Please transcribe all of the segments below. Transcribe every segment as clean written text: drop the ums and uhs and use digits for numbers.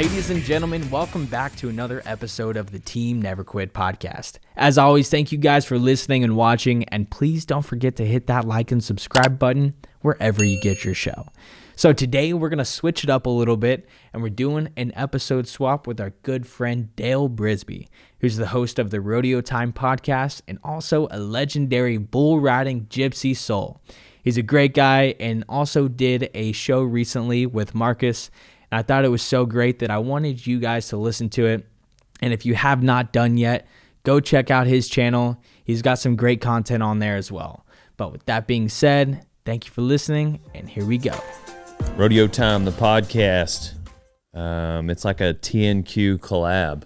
Ladies and gentlemen, welcome back to another episode of the Team Never Quit podcast. As always, thank you guys for listening and watching, and please don't forget to hit that like and subscribe button wherever you get your show. So today we're going to switch it up a little bit, and we're doing an episode swap with our good friend Dale Brisby, who's the host of the Rodeo Time podcast and also a legendary bull riding gypsy soul. He's a great guy and also did a show recently with Marcus. I thought it was so great that I wanted you guys to listen to it. And if you have not done yet, go check out his channel. He's got some great content on there as well. But with that being said, thank you for listening, and here we go. Rodeo Time, the podcast. It's like a TNQ collab.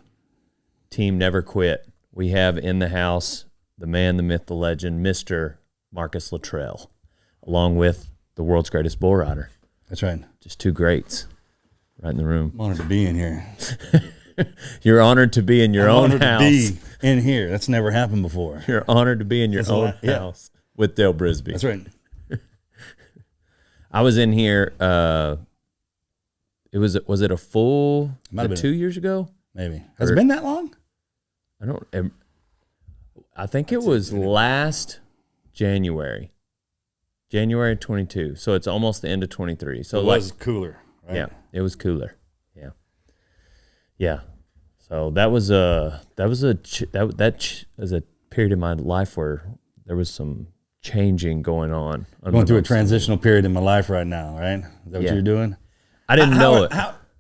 Team Never Quit. We have in the house the man, the myth, the legend, Mr. Marcus Luttrell, along with the world's greatest bull rider. That's right. Just two greats. Right in the room. I'm honored to be in here. You're honored to be in your own house. To be in here. That's never happened before. You're honored to be in your own house with Dale Brisby. That's right. I was in here. Was it a full 2 years ago? Maybe. Has it been that long? I think it was last January 22. So it's almost the end of 23. So it was cooler. Right? Yeah, it was cooler. Yeah. So that was a period in my life where there was some changing going on. Going through a transitional period in my life right now, right? Is that what you're doing? I didn't know it.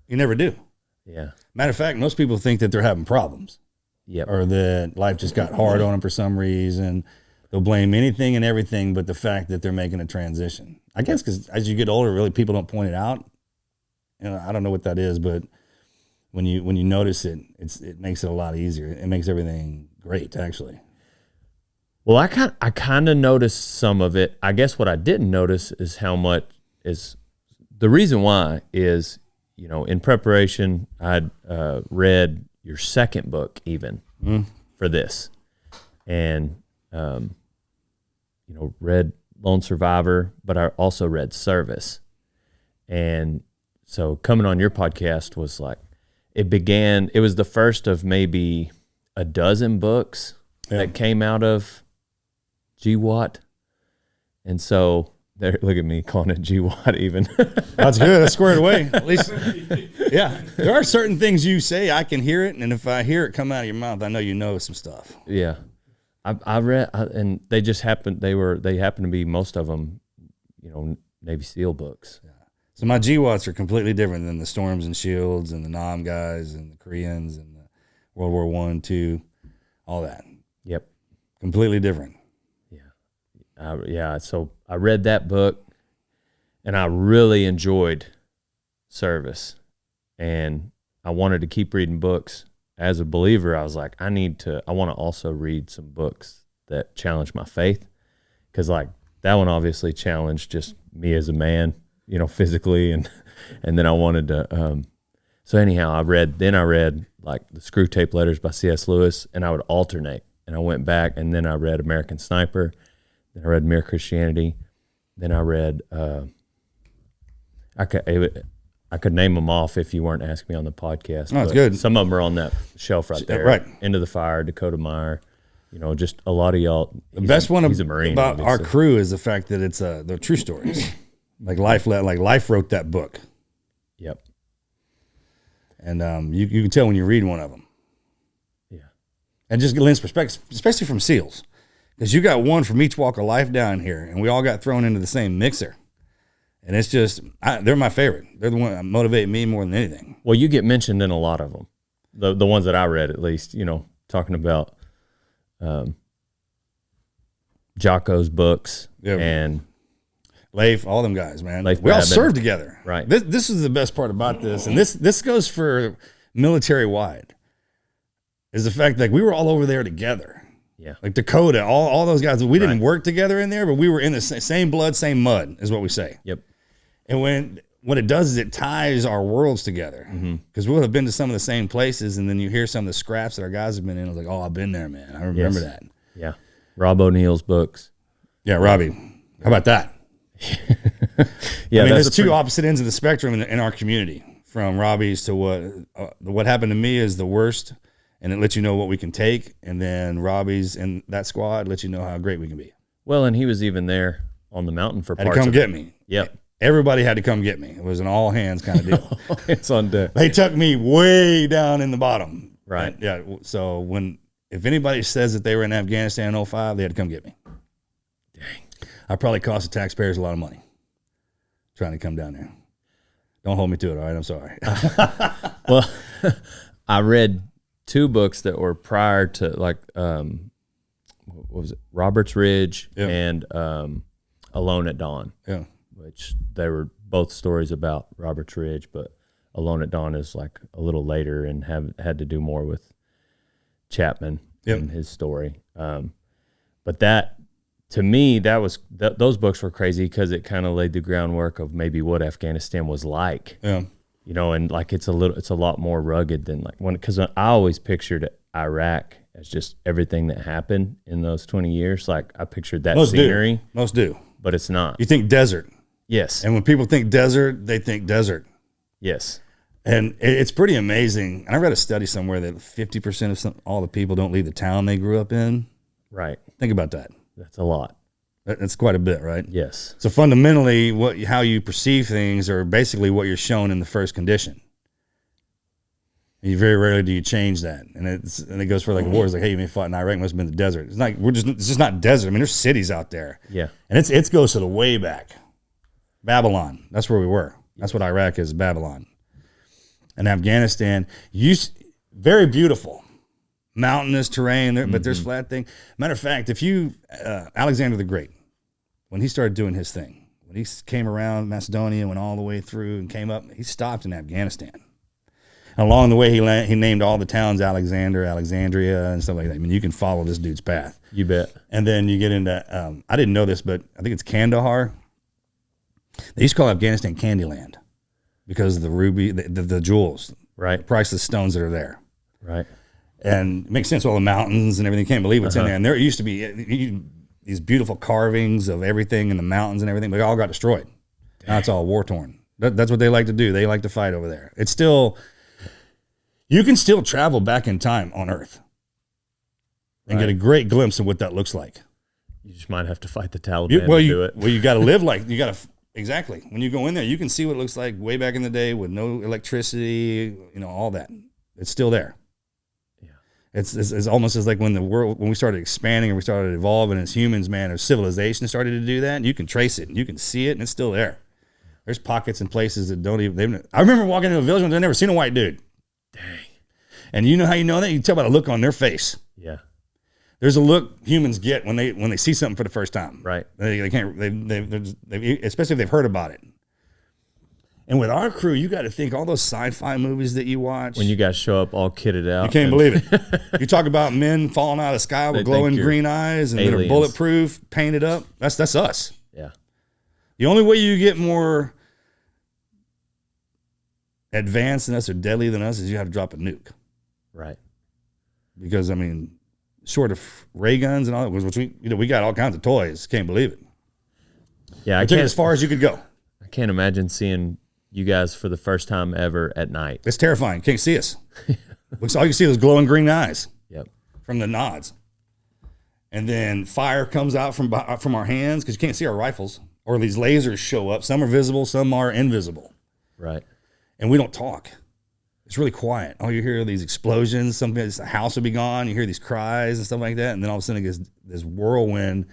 You never do. Yeah. Matter of fact, most people think that they're having problems. Yep. Or that life just got hard on them for some reason. They'll blame anything and everything but the fact that they're making a transition. I guess because as you get older, really people don't point it out. I don't know what that is, but when you notice it, it makes it a lot easier. It makes everything great, actually. Well, I kind of noticed some of it. I guess what I didn't notice is how much is the reason why is, in preparation, I'd read your second book even for this, and read Lone Survivor, but I also read Service, and so coming on your podcast was like, it was the first of maybe a dozen books that came out of GWAT. And so look at me calling it GWAT even. That's good. That's squared away. At least, yeah. There are certain things you say, I can hear it. And if I hear it come out of your mouth, I know you know some stuff. Yeah. I read, and they just happened, they happen to be, most of them, Navy SEAL books. Yeah. So my GWATs are completely different than the Storms and Shields and the Nam guys and the Koreans and the World War I, II, all that. Yep. Completely different. Yeah. So I read that book, and I really enjoyed Service, and I wanted to keep reading books. As a believer, I was like, I want to also read some books that challenge my faith, because like that one obviously challenged just me as a man, physically, and then I wanted to. So anyhow, I read like the Screw Tape Letters by C.S. Lewis, and I would alternate, and I went back, and then I read American Sniper, then I read Mere Christianity, then I read. I could name them off if you weren't asking me on the podcast. Oh, that's good. Some of them are on that shelf right there. Right. Into the Fire, Dakota Meyer, just a lot of y'all. The best one he's a Marine, about obviously. Our crew is the fact that it's they're true stories. Life wrote that book. Yep. And you can tell when you read one of them. Yeah. And just lends perspective, especially from SEALs. Because you got one from each walk of life down here, and we all got thrown into the same mixer. And it's just, they're my favorite. They're the one that motivate me more than anything. Well, you get mentioned in a lot of them. The ones that I read, at least, talking about Jocko's books and Leif, all them guys, man. Leif we all Babbitt. served together. Right. This is the best part about this, and this goes for military-wide, is the fact that we were all over there together. Yeah. Like Dakota, all those guys. We didn't work together in there, but we were in the same blood, same mud, is what we say. Yep. And what it does is it ties our worlds together, because we'll have been to some of the same places, and then you hear some of the scraps that our guys have been in. I was like, oh, I've been there, man. I remember that. Yeah. Rob O'Neill's books. Yeah, Robby. How about that? Yeah, I mean, there's two opposite ends of the spectrum in our community. from Robby's to what happened to me is the worst, and it lets you know what we can take, and then Robby's and that squad lets you know how great we can be. Well, and he was even there on the mountain for Had parts to come of get it. me. Yep. Everybody had to come get me. It was an all hands kind of deal. It's on deck. They took me way down in the bottom. Right. And, yeah. So if anybody says that they were in Afghanistan in 05, they had to come get me. Dang. I probably cost the taxpayers a lot of money trying to come down there. Don't hold me to it, all right? I'm sorry. Well, I read 2 books that were prior to, like, what was it? Robert's Ridge and Alone at Dawn. Yeah. Which they were both stories about Robert's Ridge, but Alone at Dawn is like a little later and had to do more with Chapman and his story. But that, to me, those books were crazy because it kind of laid the groundwork of maybe what Afghanistan was like. Yeah. You know, and like it's a lot more rugged than like because I always pictured Iraq as just everything that happened in those 20 years. Like I pictured that scenery. Most do. But it's not. You think desert. Yes. And when people think desert, they think desert. Yes. And it's pretty amazing. And I read a study somewhere that 50% of all the people don't leave the town they grew up in. Right. Think about that. That's a lot. That's quite a bit, right? Yes. So fundamentally, how you perceive things are basically what you're shown in the first condition. And you very rarely do you change that. And it goes for like war. It's like, hey, you may fought in Iraq, must have been the desert. It's like it's just not desert. I mean, there's cities out there. Yeah. And it goes to the way back. Babylon. That's where we were. That's what Iraq is, Babylon. And Afghanistan, very beautiful. Mountainous terrain, but there's flat thing. Matter of fact, if you, Alexander the Great, when he started doing his thing, when he came around Macedonia, went all the way through and came up, he stopped in Afghanistan. And along the way, he named all the towns Alexander, Alexandria, and stuff like that. I mean, you can follow this dude's path. You bet. And then you get into, I didn't know this, but I think it's Kandahar. They used to call Afghanistan Candyland because of the ruby, the jewels, right? The priceless stones that are there. Right. And it makes sense, all the mountains and everything. You can't believe what's in there. And there used to be these beautiful carvings of everything in the mountains and everything, but it all got destroyed. Dang. Now it's all war-torn. That's what they like to do. They like to fight over there. It's still, you can still travel back in time on Earth and get a great glimpse of what that looks like. You just might have to fight the Taliban to do it. Well, you got to live like, you got to, exactly. When you go in there, you can see what it looks like way back in the day with no electricity, all that. It's still there. It's almost as like when we started expanding and we started evolving as humans, man, as civilization started to do that, and you can trace it and you can see it and it's still there. There's pockets and places that don't even, I remember walking into a village and I'd never seen a white dude. Dang. And you know how you know that? You can tell by the look on their face. Yeah. There's a look humans get when they see something for the first time. Right. They can't, especially if they've heard about it. And with our crew, you got to think all those sci-fi movies that you watch. When you guys show up all kitted out. You can't believe it. You talk about men falling out of the sky with glowing green eyes and they're bulletproof, painted up. That's us. Yeah. The only way you get more advanced than us or deadly than us is you have to drop a nuke. Right. Because, I mean, short of ray guns and all that, which we got all kinds of toys. Can't believe it. Yeah, I took it as far as you could go. I can't imagine seeing you guys for the first time ever at night. It's terrifying. Can't see us. All you see is glowing green eyes. Yep. From the nods. And then fire comes out from our hands because you can't see our rifles. Or these lasers show up. Some are visible, some are invisible. Right. And we don't talk. It's really quiet. All you hear are these explosions. Sometimes the house will be gone. You hear these cries and stuff like that. And then all of a sudden this whirlwind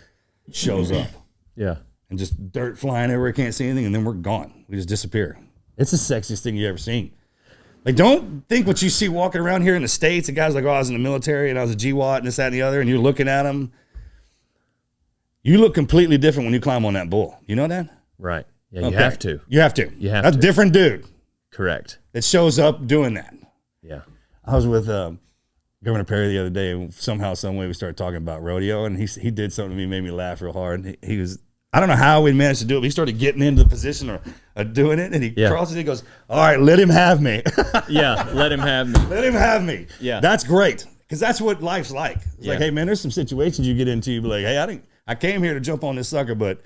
shows up. Yeah. And just dirt flying everywhere. Can't see anything. And then we're gone. We just disappear. It's the sexiest thing you've ever seen. Like, don't think what you see walking around here in the States. The guy's like, oh, I was in the military and I was a GWAT and this, that, and the other. And you're looking at him. You look completely different when you climb on that bull. You know that? Right. Yeah, you have to. You have to. That's a different dude. Correct. That shows up doing that. Yeah. I was with Governor Perry the other day, and somehow, some way, we started talking about rodeo, and he did something to me, made me laugh real hard. And he was, I don't know how we managed to do it, but he started getting into the position of doing it, and he crosses it, he goes, all right, let him have me. Yeah, let him have me. Let him have me. Yeah. That's great, because that's what life's like. It's like, hey, man, there's some situations you get into, you be like, hey, I came here to jump on this sucker, but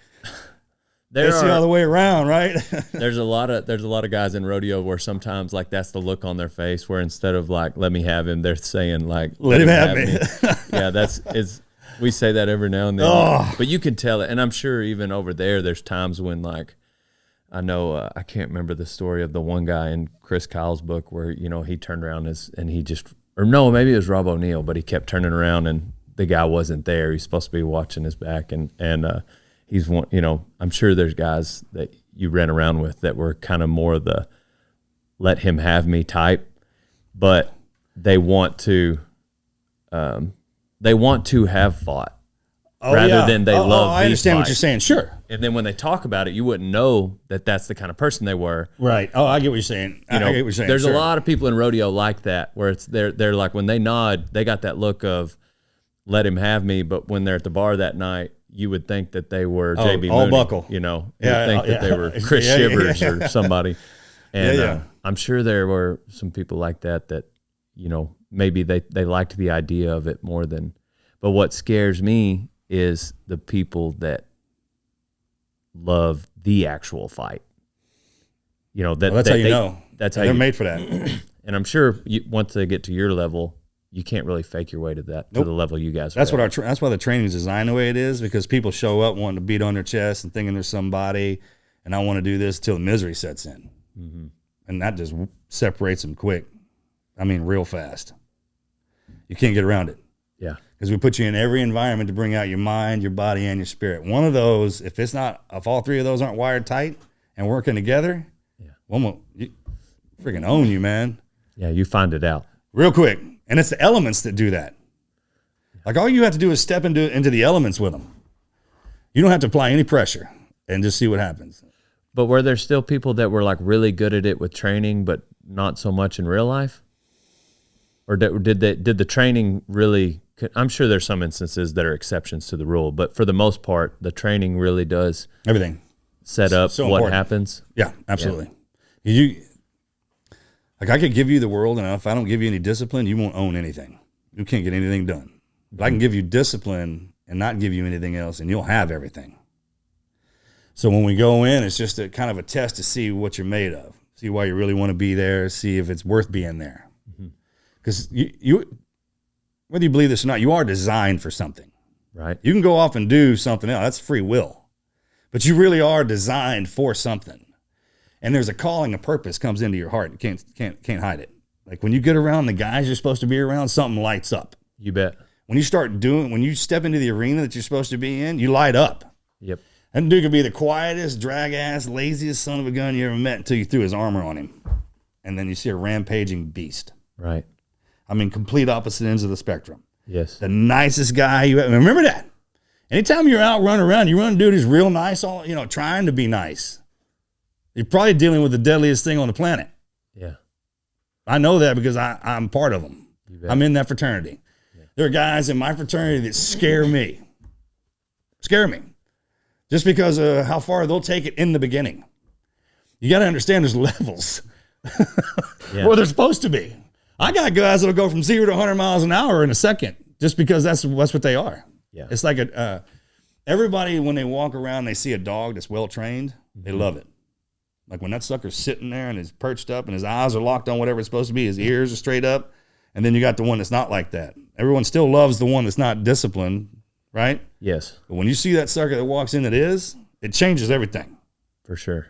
It's the other way around, right? There's a lot of guys in rodeo where sometimes like that's the look on their face where instead of like let me have him, they're saying like let him have me. Yeah, we say that every now and then. Oh. But you can tell it, and I'm sure even over there's times when like I know I can't remember the story of the one guy in Chris Kyle's book where he turned around and he just maybe it was Rob O'Neill, but he kept turning around and the guy wasn't there. He's supposed to be watching his back and he's one, I'm sure there's guys that you ran around with that were kind of more the let him have me type, but they want to have fought rather than they love. I understand what you're saying. Sure. And then when they talk about it, you wouldn't know that that's the kind of person they were. Right. Oh, I get what you're saying. I get what you're saying. There's a lot of people in rodeo like that where they're like when they nod, they got that look of let him have me, but when they're at the bar that night, you would think that they were JB all Mooney, buckle. You would think that they were Chris Shivers or somebody. And I'm sure there were some people like that maybe they liked the idea of it more than. But what scares me is the people that love the actual fight. That's how you know. That's how they're made for that. And I'm sure once they get to your level, you can't really fake your way to that to the level you guys are. That's why the training is designed the way it is, because people show up wanting to beat on their chest and thinking there's somebody, and I want to do this till the misery sets in, and that just separates them quick. I mean, real fast. You can't get around it. Yeah, because we put you in every environment to bring out your mind, your body, and your spirit. One of those, if all three of those aren't wired tight and working together, one will freaking own you, man. Yeah, you find it out real quick. And it's the elements that do that. Like all you have to do is step into the elements with them. You don't have to apply any pressure and just see what happens. But were there still people that were like really good at it with training, but not so much in real life? Or did the training really? I'm sure there's some instances that are exceptions to the rule, but for the most part, the training really does everything set up so what important. happens. Yeah, absolutely. Yeah. Like I could give you the world, and if I don't give you any discipline, you won't own anything. You can't get anything done. But I can give you discipline and not give you anything else, and you'll have everything. So when we go in, it's just a kind of a test to see what you're made of, see why you really want to be there, see if it's worth being there. Because you, whether you believe this or not, you are designed for something. Right. You can go off and do something else. That's free will. But you really are designed for something. And there's a calling, a purpose comes into your heart. You can't hide it. Like when you get around the guys you're supposed to be around, something lights up. You bet. When you step into the arena that you're supposed to be in, you light up. Yep. And dude could be the quietest, drag-ass, laziest son of a gun you ever met until you threw his armor on him. And then you see a rampaging beast. Right. I mean, complete opposite ends of the spectrum. Yes. The nicest guy you ever. Remember that. Anytime you're out running around, you run a dude who's real nice, trying to be nice. You're probably dealing with the deadliest thing on the planet. Yeah. I know that because I'm part of them. I'm in that fraternity. Yeah. There are guys in my fraternity that scare me. Just because of how far they'll take it in the beginning. You got to understand there's levels where they're supposed to be. I got guys that'll go from 0 to 100 miles an hour in a second just because that's what they are. Yeah. It's like everybody, when they walk around, they see a dog that's well-trained, they love it. Like when that sucker's sitting there and is perched up and his eyes are locked on whatever it's supposed to be, his ears are straight up, and then you got the one that's not like that. Everyone still loves the one that's not disciplined, right? Yes. But when you see that sucker that walks in that is, it changes everything. For sure.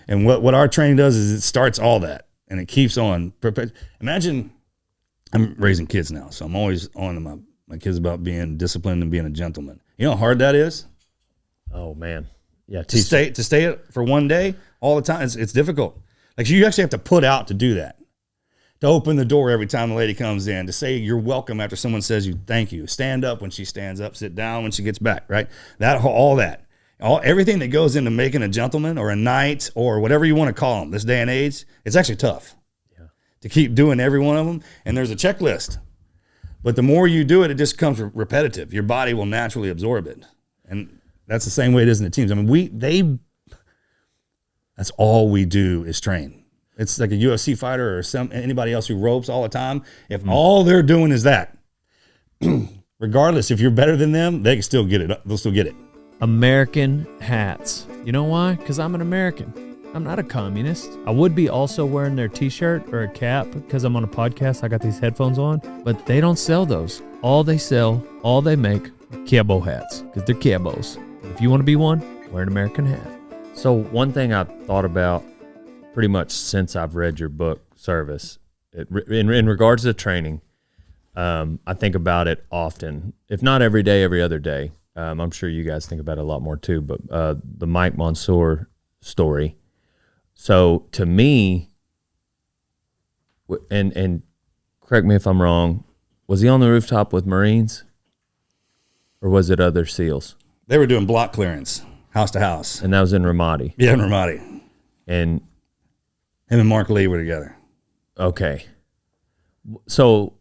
And what our training does is it starts all that, and it keeps on. Imagine, I'm raising kids now, so I'm always on to my kids about being disciplined and being a gentleman. You know how hard that is? Oh, man. Yeah. To stay for one day all the time, it's difficult. Like you actually have to put out to do that. To open the door every time the lady comes in, to say you're welcome after someone says you thank you, stand up when she stands up, sit down when she gets back, right? Everything that goes into making a gentleman or a knight or whatever you want to call them this day and age, it's actually tough to keep doing every one of them. And there's a checklist. But the more you do it, it just becomes repetitive. Your body will naturally absorb it. And that's the same way it is in the teams. I mean, that's all we do is train. It's like a UFC fighter or anybody else who ropes all the time. If all they're doing is that, regardless, if you're better than them, they can still get it. They'll still get it. American hats. You know why? Because I'm an American. I'm not a communist. I would be also wearing their t-shirt or a cap because I'm on a podcast. I got these headphones on, but they don't sell those. All they sell, all they make are cowboy hats because they're cowboys. If you want to be one, wear an American hat. So one thing I've thought about pretty much since I've read your book, Service, in regards to training, I think about it often, if not every day, every other day. I'm sure you guys think about it a lot more too, but the Mike Monsoor story. So to me, and correct me if I'm wrong, was he on the rooftop with Marines or was it other SEALs? They were doing block clearance, house to house. And that was in Ramadi. Yeah, in Ramadi. And him and Mark Lee were together. Okay. So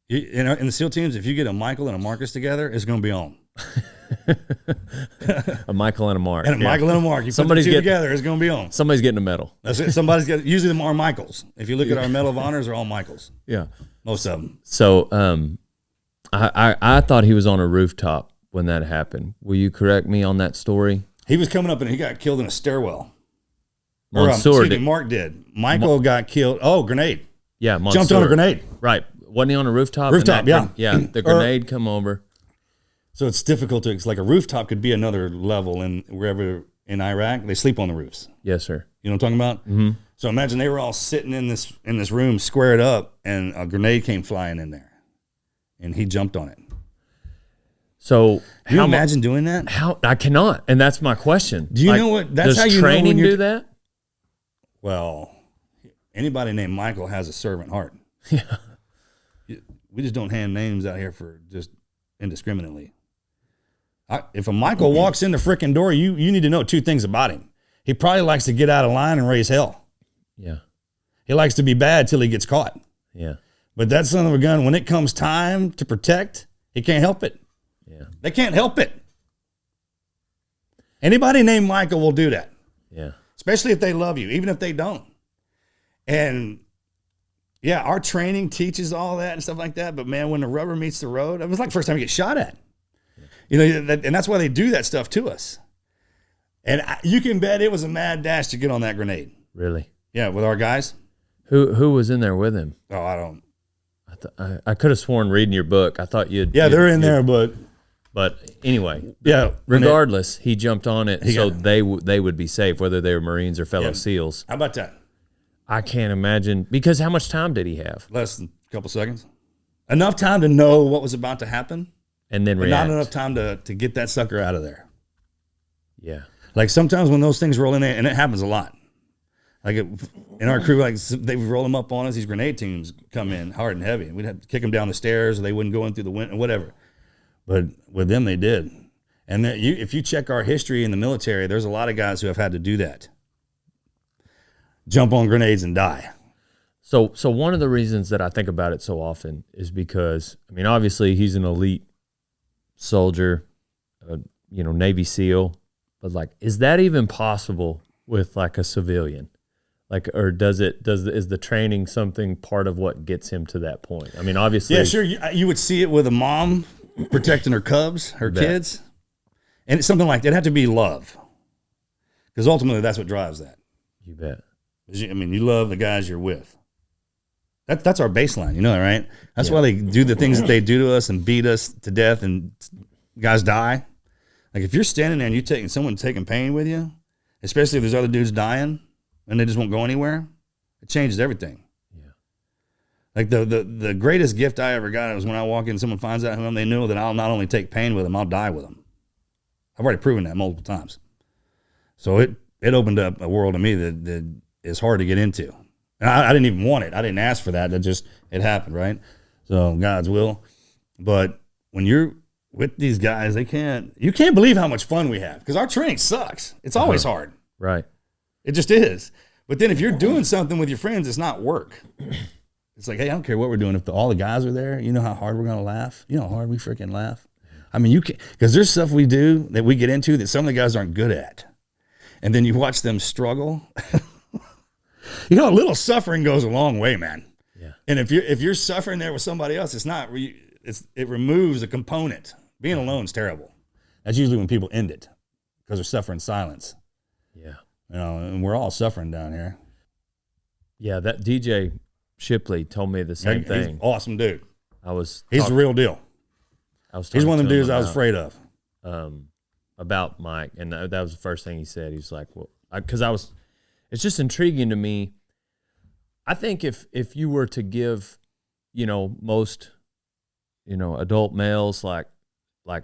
in the SEAL teams, if you get a Michael and a Marcus together, it's going to be on. A Michael and a Mark. And a Michael and a Mark. You put the two together, it's going to be on. Somebody's getting a medal. That's it. Somebody's got. Usually them are Michaels. If you look at our Medal of Honors, they're all Michaels. Yeah. Most of them. So I thought he was on a rooftop when that happened. Will you correct me on that story? He was coming up and he got killed in a stairwell. Mansoor Mark did. Michael got killed. Oh, grenade. Yeah, Mansoor. Jumped on a grenade. Right. Wasn't he on a rooftop? Rooftop, yeah. Yeah, the grenade come over. So it's difficult to, it's like a rooftop could be another level in wherever in Iraq, they sleep on the roofs. Yes, sir. You know what I'm talking about? Mm-hmm. So imagine they were all sitting in this room squared up and a grenade came flying in there and he jumped on it. So can you imagine doing that? How I cannot, and that's my question. Do you know what? That's does how you training know do that? Well, anybody named Michael has a servant heart. Yeah, we just don't hand names out here for just indiscriminately. If a Michael walks in the frickin' door, you need to know two things about him. He probably likes to get out of line and raise hell. Yeah, he likes to be bad till he gets caught. Yeah, but that son of a gun, when it comes time to protect, he can't help it. Yeah. They can't help it. Anybody named Michael will do that. Yeah. Especially if they love you, even if they don't. And yeah, our training teaches all that and stuff like that. But man, when the rubber meets the road, it was like the first time you get shot at. Yeah. You know, and that's why they do that stuff to us. And you can bet it was a mad dash to get on that grenade. Really? Yeah, with our guys. Who was in there with him? Oh, I don't. I could have sworn reading your book. I thought you'd. Yeah, they're in there, but anyway, yeah. Regardless, he jumped on it, so they would be safe, whether they were Marines or fellow SEAls. How about that? I can't imagine, because how much time did he have? Less than a couple seconds. Enough time to know what was about to happen, and then react. Not enough time to get that sucker out of there. Yeah, like sometimes when those things roll in there, and it happens a lot. Like in our crew, like they would roll them up on us. These grenade teams come in hard and heavy. We'd have to kick them down the stairs, or they wouldn't go in through the window, whatever. But with them, they did. And if you check our history in the military, there's a lot of guys who have had to do that. Jump on grenades and die. So one of the reasons that I think about it so often is because, I mean, obviously he's an elite soldier, Navy SEAL, but like, is that even possible with like a civilian? Like, or is the training something part of what gets him to that point? I mean, obviously. Yeah, sure. You would see it with a mom protecting her cubs, her kids. And it's something like that. It'd have to be love. Because ultimately that's what drives that. You bet. I mean, you love the guys you're with. That's our baseline, you know that, right? That's why they do the things that they do to us and beat us to death and guys die. Like if you're standing there and someone taking pain with you, especially if there's other dudes dying, and they just won't go anywhere, it changes everything. Yeah. Like the greatest gift I ever got was when I walk in and someone finds out who I am, they know that I'll not only take pain with them, I'll die with them. I've already proven that multiple times. So it opened up a world to me that is hard to get into. And I didn't even want it. I didn't ask for that. It happened, right? So God's will. But when you're with these guys, you can't believe how much fun we have, because our training sucks. It's always hard. Right. It just is. But then if you're doing something with your friends, it's not work. It's like, hey, I don't care what we're doing. If all the guys are there, you know how hard we're going to laugh? You know how hard we freaking laugh? I mean, you can, because there's stuff we do that we get into that some of the guys aren't good at. And then you watch them struggle. A little suffering goes a long way, man. Yeah. And if you're suffering there with somebody else, it removes a component. Being alone is terrible. That's usually when people end it. because they're suffering silence. Yeah. You know, and we're all suffering down here. Yeah, that DJ Shipley told me the same He's thing. an awesome dude. He's the real deal. He's one of them dudes I was afraid of. About Mike, and that was the first thing he said. He's like, well, it's just intriguing to me. I think if you were to give, most, adult males like,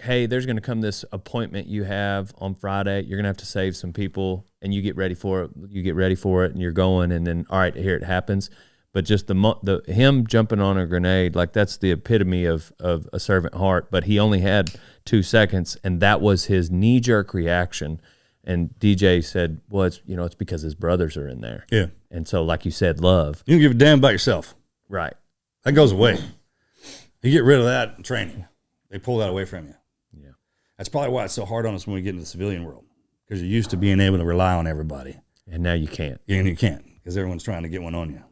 hey, there's going to come this appointment you have on Friday. You're going to have to save some people, and you get ready for it. You get ready for it, and you're going, and then, all right, here it happens. But just him jumping on a grenade, like that's the epitome of a servant heart. But he only had 2 seconds, and that was his knee-jerk reaction. And DJ said, well, it's because his brothers are in there. Yeah. And so, like you said, love. You don't give a damn about yourself. Right. That goes away. You get rid of that in training. They pull that away from you. Yeah. That's probably why it's so hard on us when we get into the civilian world, because you're used to being able to rely on everybody. And now you can't. And you can't, because everyone's trying to get one on you.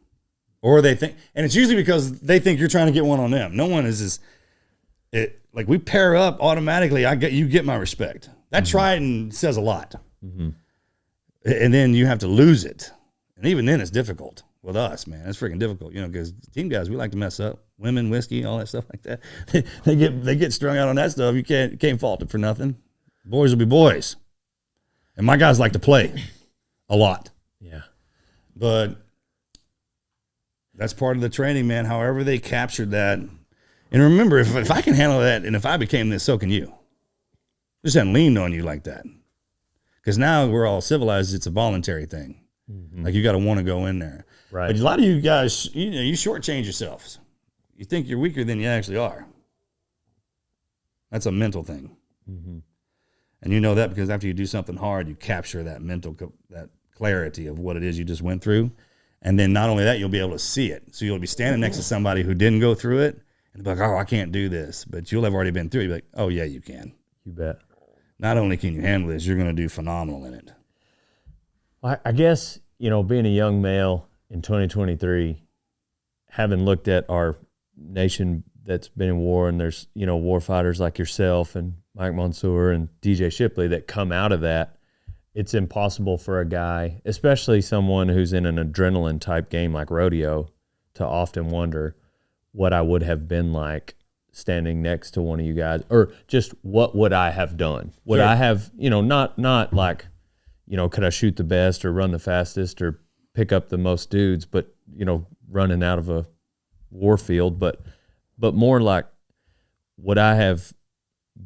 Or they think, and it's usually because they think you're trying to get one on them. No one is like we pair up automatically. You get my respect. That trident says a lot. Mm-hmm. And then you have to lose it. And even then it's difficult with us, man. It's freaking difficult, because team guys, we like to mess up. Women, whiskey, all that stuff like that. they get strung out on that stuff. You can't fault it for nothing. Boys will be boys. And my guys like to play a lot. Yeah. But that's part of the training, man. However they captured that. And remember, if I can handle that, and if I became this, so can you. Just hadn't leaned on you like that. Because now we're all civilized. It's a voluntary thing. Mm-hmm. Like you got to want to go in there. Right. But a lot of you guys, you shortchange yourselves. You think you're weaker than you actually are. That's a mental thing. Mm-hmm. And you know that because after you do something hard, you capture that that clarity of what it is you just went through. And then not only that, you'll be able to see it. So you'll be standing next to somebody who didn't go through it and be like, oh, I can't do this. But you'll have already been through it. You'll be like, oh, yeah, you can. You bet. Not only can you handle this, you're going to do phenomenal in it. I guess, being a young male in 2023, having looked at our nation that's been in war, and there's, war fighters like yourself and Mike Mansour and DJ Shipley that come out of that, it's impossible for a guy, especially someone who's in an adrenaline type game like rodeo, to often wonder what I would have been like standing next to one of you guys, or just what would I have done? Would I have, not like, could I shoot the best or run the fastest or pick up the most dudes, but, running out of a war field, but more like, would I have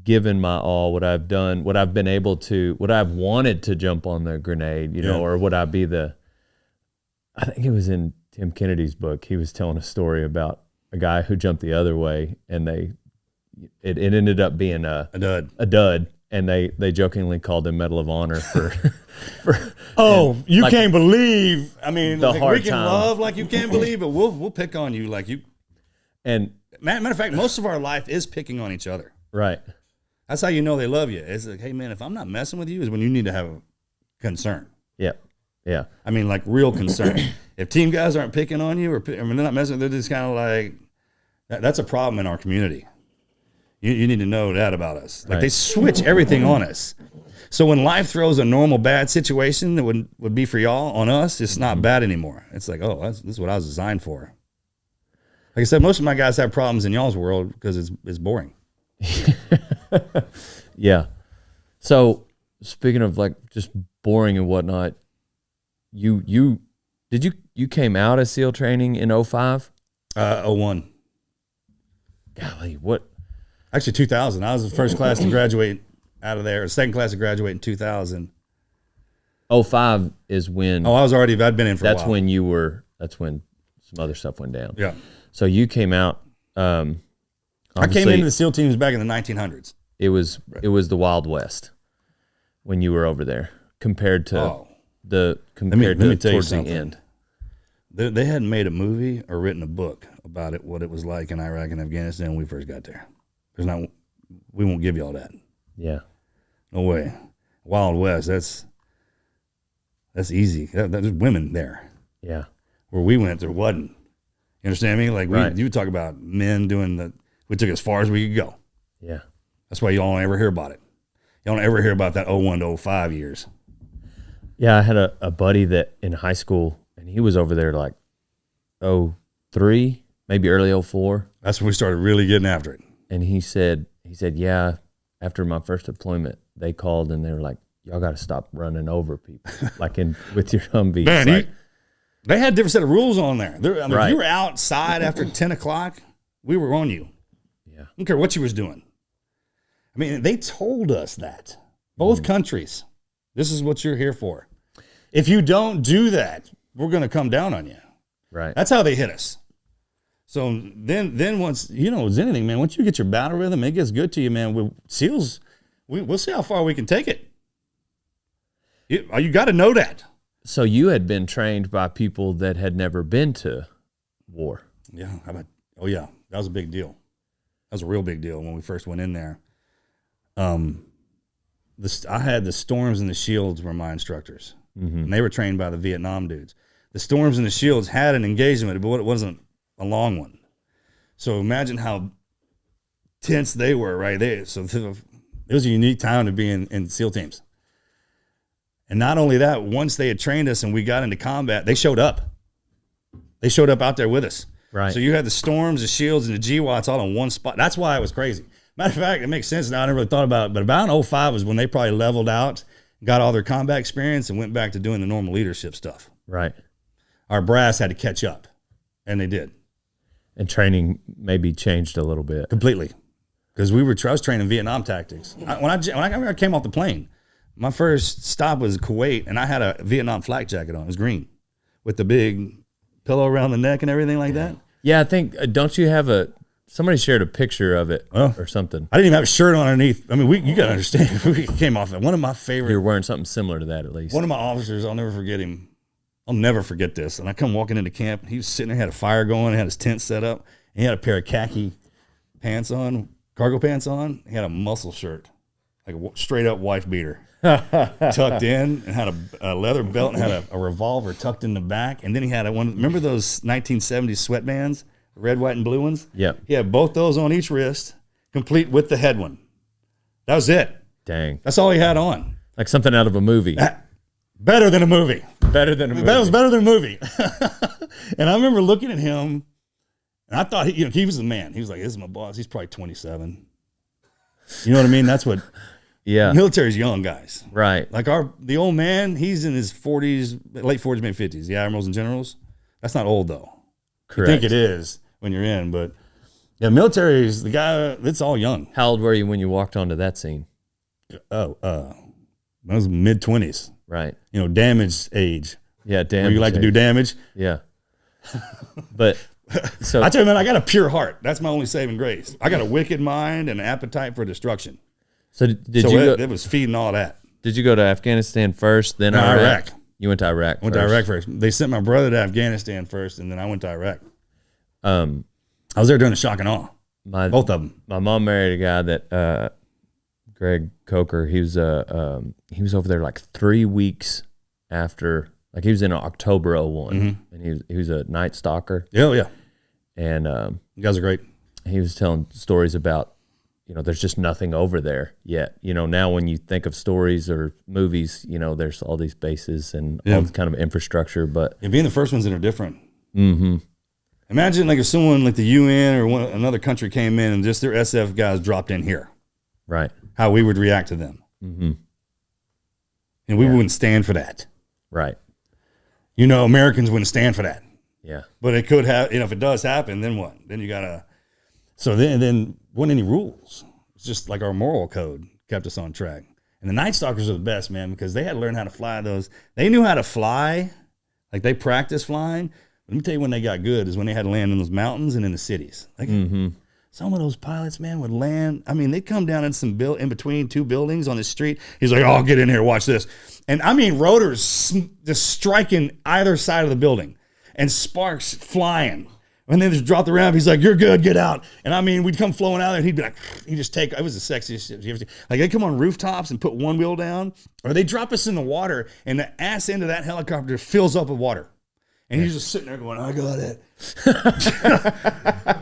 given my all, would I have done, would I have been able to, would I have wanted to jump on the grenade, or would I be I think it was in Tim Kennedy's book, he was telling a story about a guy who jumped the other way, and it ended up being a dud, and they jokingly called him Medal of Honor for you like, can't believe, I mean, the like hard we can time. love like you can't believe, but we'll pick on you like you. And matter of fact, most of our life is picking on each other. Right. That's how you know they love you. It's like, hey man, if I'm not messing with you, is when you need to have a concern. Yeah. Yeah. I mean, like real concern. If team guys aren't picking on you, they're not messing, they're just kind of like, that's a problem in our community. You need to know that about us. Like They switch everything on us. So when life throws a normal bad situation that would be for y'all on us, it's not bad anymore. It's like, oh, this is what I was designed for. Like I said, most of my guys have problems in y'all's world because it's boring. Yeah. So speaking of like just boring and whatnot, you came out of SEAL training in 05? 01. Golly, what? Actually, 2000. I was the first class to graduate out of there, or second class to graduate in 2000. 05 is when. Oh, I'd been in for a while. That's when some other stuff went down. Yeah. So you came out. I came into the SEAL teams back in the 1900s. It was the Wild West when you were over there compared to let me tell you something. The end. They hadn't made a movie or written a book about it, what it was like in Iraq and Afghanistan when we first got there. We won't give you all that. Yeah. No way. Wild West, that's easy. There's women there. Yeah. Where we went, there wasn't. You understand me? Like you talk about men we took it as far as we could go. Yeah. That's why you don't ever hear about it. You don't ever hear about that 01 to 05 years. Yeah, I had a buddy that in high school, and he was over there like 03, maybe early 04. That's when we started really getting after it. And he said, yeah, after my first deployment, they called and they were like, y'all got to stop running over people, like with your Humvees. Man, they had a different set of rules on there. Right. If you were outside after 10 o'clock, we were on you. Yeah. I don't care what you was doing. I mean, they told us that. Both countries. This is what you're here for. If you don't do that, we're going to come down on you. Right. That's how they hit us. So then once, it's anything, man, once you get your battle rhythm, it gets good to you, man. SEALs, we'll see how far we can take it. You got to know that. So you had been trained by people that had never been to war. Yeah. That was a big deal. That was a real big deal when we first went in there. I had the Storms and the Shields were my instructors. Mm-hmm. And they were trained by the Vietnam dudes. The Storms and the Shields had an engagement, but it wasn't a long one. So imagine how tense they were, right? It was a unique time to be in SEAL teams. And not only that, once they had trained us and we got into combat, they showed up. They showed up out there with us. Right. So you had the Storms, the Shields, and the GWATs all in one spot. That's why it was crazy. Matter of fact, it makes sense now. I never really thought about it, but about in 05 was when they probably leveled out, got all their combat experience, and went back to doing the normal leadership stuff. Right. Our brass had to catch up, and they did. And training maybe changed a little bit. Completely. Because I was training Vietnam tactics. When I came off the plane, my first stop was Kuwait, and I had a Vietnam flak jacket on. It was green with the big pillow around the neck and everything like that. Yeah, I think, don't you have somebody shared a picture of it or something. I didn't even have a shirt on underneath. I mean, you got to understand, we came off that. One of my favorite. You're wearing something similar to that at least. One of my officers, I'll never forget him. I'll never forget this. And I come walking into camp. He was sitting there, had a fire going, had his tent set up. And he had a pair of khaki pants on, cargo pants on. He had a muscle shirt, like a straight up wife beater, tucked in, and had a leather belt and had a revolver tucked in the back. And then he had remember those 1970s sweatbands, red, white, and blue ones? Yeah. He had both those on each wrist, complete with the head one. That was it. Dang. That's all he had on. Like something out of a movie. Better than a movie. Better than a movie. That was better than a movie. And I remember looking at him, and I thought he was the man. He was like, "This is my boss." He's probably 27. You know what I mean? That's what. Yeah. Military's young guys, right? Like the old man. He's in his 40s, late 40s, maybe 50s. The admirals and generals. That's not old though. Correct. You think it is when you're in, but yeah, military is the guy. It's all young. How old were you when you walked onto that scene? I was mid 20s. Right. Damage age. Yeah, damage. Where you like to do damage. Yeah. But so I tell you, man, I got a pure heart. That's my only saving grace. I got a wicked mind and an appetite for destruction. So it was feeding all that. Did you go to Afghanistan first, then Iraq? You went to Iraq. I went to Iraq first. They sent my brother to Afghanistan first, and then I went to Iraq. I was there during the shock and awe. Both of them. My mom married a guy that Greg Coker. He was over there like 3 weeks after. Like he was in October 01, and he was a night stalker. Yeah. And you guys are great. He was telling stories about, there's just nothing over there yet. Now when you think of stories or movies, there's all these bases and all this kind of infrastructure. But being the first ones that are different. Mm-hmm. Imagine like if someone like the UN or another country came in and just their SF guys dropped in here. Right. How we would react to them. Mm-hmm. And we wouldn't stand for that. Right. Americans wouldn't stand for that. Yeah. But it could have, if it does happen, then what? Then you got to. So then wasn't any rules. It's just like our moral code kept us on track. And the Night Stalkers are the best, man, because they had to learn how to fly those. They knew how to fly. Like they practiced flying. Let me tell you when they got good is when they had to land in those mountains and in the cities. Like some of those pilots, man, would land. I mean, they'd come down in between two buildings on the street. He's like, "Oh, get in here, watch this." And I mean, rotors just striking either side of the building and sparks flying. And then just drop the ramp. He's like, "You're good, get out." And I mean, we'd come flowing out there and he'd be like, he'd just take, it was the sexiest shit you ever seen. Like they come on rooftops and put one wheel down, or they drop us in the water and the ass end of that helicopter fills up with water. And he's just sitting there going, "I got it."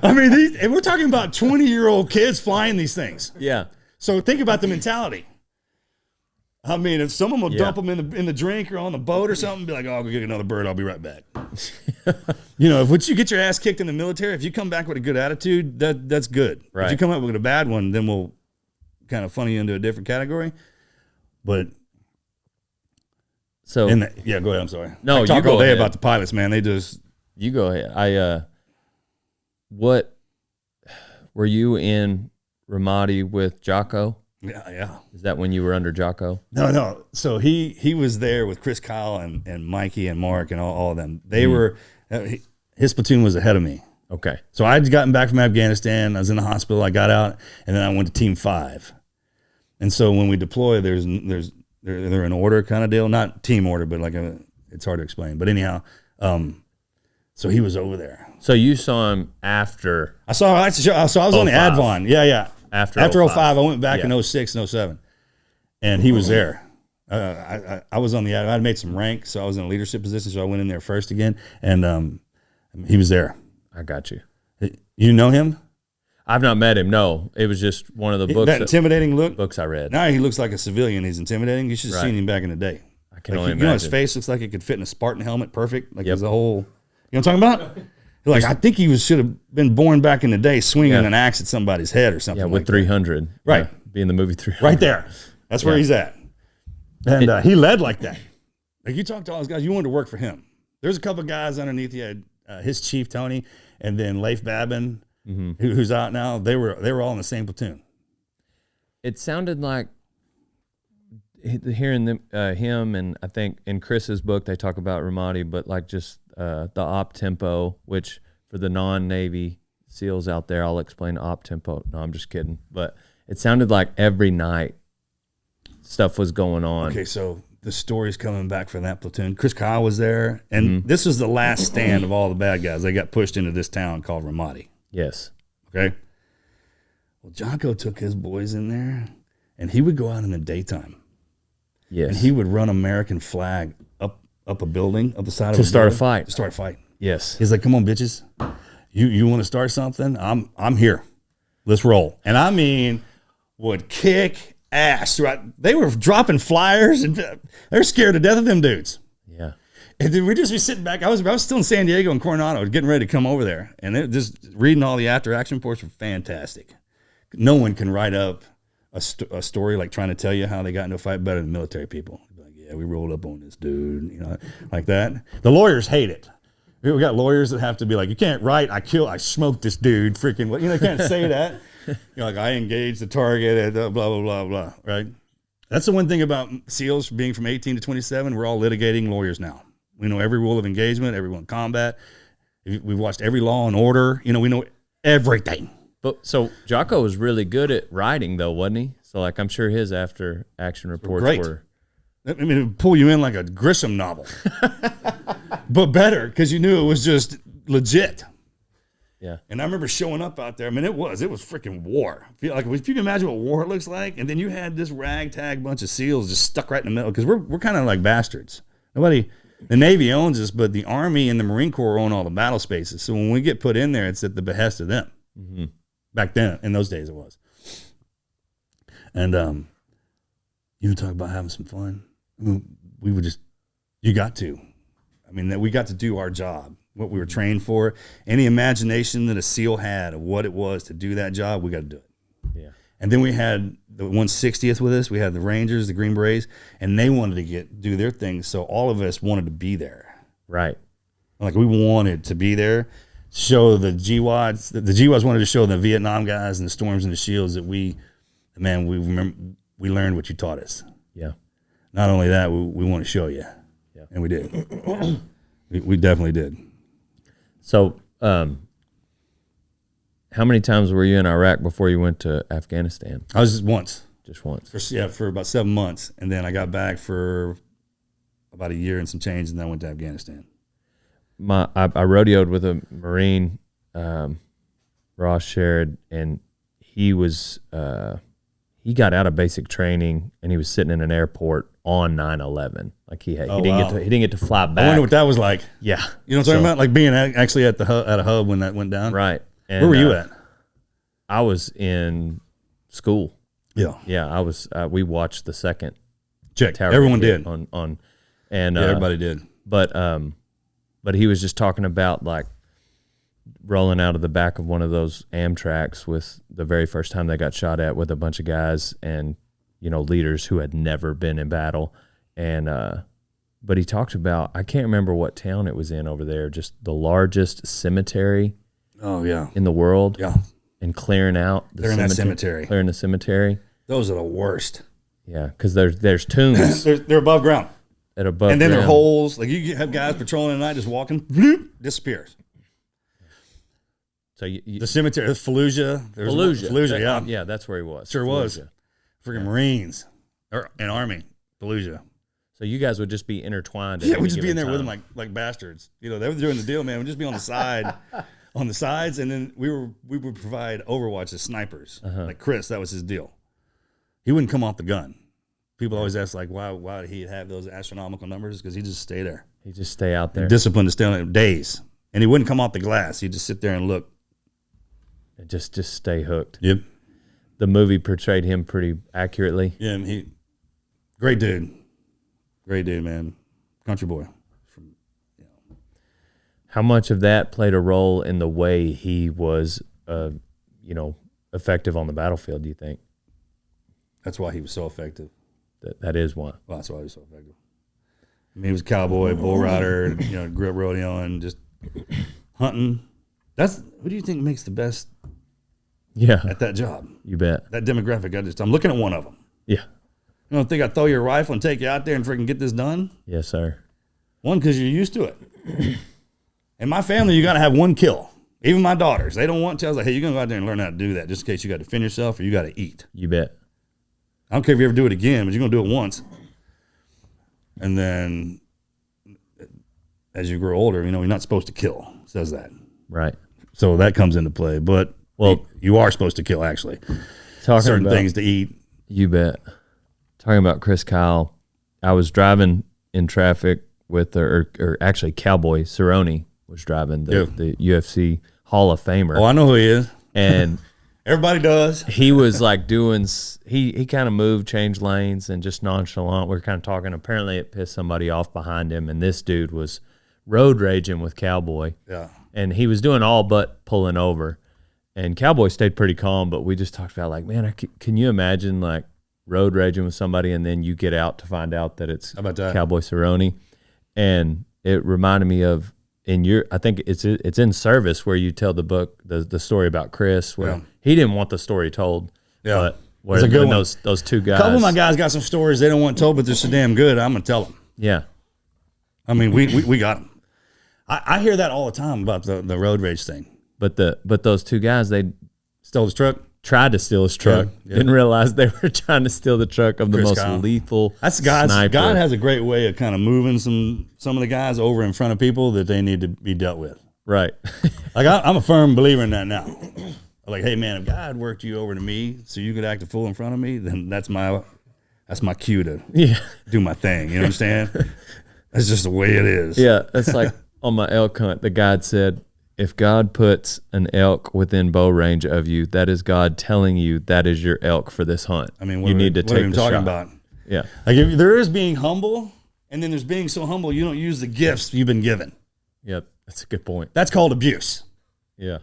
I mean, and we're talking about 20-year-old kids flying these things. Yeah. So think about the mentality. I mean, if someone will dump them in the drink or on the boat or something, be like, "Oh, I'll go get another bird. I'll be right back." If once you get your ass kicked in the military, if you come back with a good attitude, that's good. Right. If you come up with a bad one, then we'll kind of funnel you into a different category. But so go ahead. I'm sorry. No, I talk you go all day ahead. about the pilots, man. They just You go ahead. What were you in Ramadi with Jocko? yeah. Is that when you were under Jocko? No. So he was there with Chris Kyle and Mikey and Mark and all of them. They were his platoon was ahead of me. Okay. So I'd gotten back from Afghanistan. I was in the hospital. I got out, and then I went to Team 5. And so when we deploy, they're in order kind of deal, not team order, but it's hard to explain. But anyhow, so he was over there. So you saw him after. So I was on the 05. Advon. Yeah. After 05, I went back in 06 and 07, and he was there. I was on the Advon. I'd made some rank, so I was in a leadership position. So I went in there first again, and he was there. I got you. You know him? I've not met him. No, it was just one of the books. That intimidating look. Books I read. Now he looks like a civilian. He's intimidating. You should have seen him back in the day. I can only You know, his imagine. face looks like it could fit in a Spartan helmet, perfect. Like there's a whole. You know what I'm talking about? Like I think he should have been born back in the day, swinging an axe at somebody's head or something. Yeah, with like 300. Right. Be in the movie 300. right there. That's where he's at. And he led like that. Like you talk to all those guys, you wanted to work for him. There's a couple of guys underneath you. His chief Tony, and then Leif Babin, who's out now. They were all in the same platoon. It sounded like hearing him, and I think in Chris's book they talk about Ramadi, but like just the op tempo, which for the non-Navy SEALs out there, I'll explain op tempo. No, I'm just kidding. But it sounded like every night stuff was going on. Okay, so the story's coming back from that platoon. Chris Kyle was there, and this was the last stand of all the bad guys. They got pushed into this town called Ramadi. Yes. Okay. Well, Jocko took his boys in there, and he would go out in the daytime. Yes. And he would run American flag up a building, up the side of To a start a building, fight. To start a fight. Yes. He's like, "Come on, bitches, you want to start something? I'm here. Let's roll." And I mean, would kick ass throughout. They were dropping flyers, and they're scared to death of them dudes. Yeah. And then we'd just be sitting back. I was still in San Diego and Coronado, getting ready to come over there, and they're just reading all the after action reports were fantastic. No one can write up a story like trying to tell you how they got into a fight better than military people. Like, yeah, we rolled up on this dude, like that. The lawyers hate it. We got lawyers that have to be like, you can't write, I smoked this dude, freaking, you can't say that. Like, I engaged the target, and blah, blah, blah, blah, right? That's the one thing about SEALs being from 18 to 27. We're all litigating lawyers now. We know every rule of engagement, every rule of combat. We've watched every Law and Order. We know everything. But so Jocko was really good at writing, though, wasn't he? So, like, I'm sure his after action reports were. I mean, it would pull you in like a Grisham novel, but better because you knew it was just legit. Yeah. And I remember showing up out there. I mean, it was freaking war. Like, if you can imagine what war looks like, and then you had this ragtag bunch of SEALs just stuck right in the middle because we're kind of like bastards. The Navy owns us, but the Army and the Marine Corps own all the battle spaces. So when we get put in there, it's at the behest of them. Mm-hmm. Back then, in those days, it was. And you talk about having some fun. I mean, we would just, you got to. I mean, that we got to do our job, what we were trained for. Any imagination that a SEAL had of what it was to do that job, we got to do it. Yeah. And then we had the 160th with us. We had the Rangers, the Green Berets, and they wanted to do their thing. So all of us wanted to be there. Right. Like, we wanted to be there, show the GWADs. The GWADs wanted to show the Vietnam guys and the Storms and the Shields that we learned what you taught us. Yeah. Not only that, we want to show you. Yeah. And we did. we definitely did. So, how many times were you in Iraq before you went to Afghanistan? I was just once. Just once. For about 7 months. And then I got back for about a year and some change, and then I went to Afghanistan. I rodeoed with a Marine, Ross Sherrod, and he was he got out of basic training and he was sitting in an airport on 9/11. Like he didn't get to fly back. I wonder what that was like. Yeah, you know what I'm talking about? Like being actually at a hub when that went down. Right. And, where were you at? I was in school. Yeah. Yeah, I was. We watched the second Check. tower Everyone hit did. And Everybody did. But he was just talking about like rolling out of the back of one of those Amtraks with the very first time they got shot at with a bunch of guys and, you know, leaders who had never been in battle. And, but he talked about, I can't remember what town it was in over there, just the largest cemetery in the world. Yeah. And clearing out They're in that cemetery. Clearing the cemetery. Those are the worst. Yeah, because there's tombs they're above ground. at above And then there are ground. holes. Like you have guys patrolling at night just walking, bloop, disappears. So The cemetery, Fallujah. Fallujah, yeah. Yeah, that's where he was. Sure was. Fallujah. Freaking Marines. Or an Army. Fallujah. So you guys would just be intertwined. Yeah, we'd just be in there with them like bastards. You know, they were doing the deal, man. We'd just be on the side, on the sides, and then we would provide Overwatch as snipers. Like Chris, that was his deal. He wouldn't come off the gun. People always ask, like, why did he have those astronomical numbers? Because he just stay there. He just stay out there. Disciplined to stay on it days. And he wouldn't come off the glass. He'd just sit there and look. Just stay hooked. Yep. The movie portrayed him pretty accurately. Yeah, and great dude. Great dude, man. Country boy. How much of that played a role in the way he was, effective on the battlefield, do you think? That's why he was so effective. That is one. Well, that's why he was so effective. I mean, he was a cowboy, bull rider, grew up rodeoing, just hunting. Who do you think makes the best at that job? You bet. That demographic, I'm looking at one of them. Yeah. You don't think I throw your rifle and take you out there and freaking get this done? Yes, sir. One, because you're used to it. In my family, you got to have one kill. Even my daughters, they don't want to. I was like, hey, you're going to go out there and learn how to do that just in case you got to defend yourself or you got to eat. You bet. I don't care if you ever do it again, but you're going to do it once. And then as you grow older, you're not supposed to kill. It says that. Right. So that comes into play. But, you are supposed to kill, actually. Certain things to eat. You bet. Talking about Chris Kyle, I was driving in traffic with, or actually Cowboy Cerrone was driving, the UFC Hall of Famer. Oh, I know who he is. And everybody does. He was like he kind of moved, changed lanes, and just nonchalant. We were kind of talking. Apparently it pissed somebody off behind him, and this dude was road raging with Cowboy. Yeah. And he was doing all but pulling over. And Cowboy stayed pretty calm, but we just talked about like, man, can you imagine like road raging with somebody and then you get out to find out that it's Cowboy Cerrone? And it reminded me of I think it's in Service where you tell the book, the story about Chris, where he didn't want the story told. Yeah. But It's a good one. Those two guys. A couple of my guys got some stories they don't want told, but they're so damn good, I'm going to tell them. Yeah. I mean, we got them. I hear that all the time about the road rage thing. But those two guys, they stole his truck. Tried to steal his truck. Yeah. Didn't realize they were trying to steal the truck of the Chris most Kyle. lethal God sniper. has a great way of kind of moving some of the guys over in front of people that they need to be dealt with. Right. Like I'm a firm believer in that now. Like, hey man, if God worked you over to me so you could act a fool in front of me, then that's my cue to do my thing. You understand? That's just the way it is. Yeah, it's like on my elk hunt, the guide said, if God puts an elk within bow range of you, that is God telling you that is your elk for this hunt. I mean, you need to what are take we the talking shot. about? Yeah. Like if there is being humble, and then there's being so humble you don't use the gifts you've been given. Yep, that's a good point. That's called abuse. Yeah.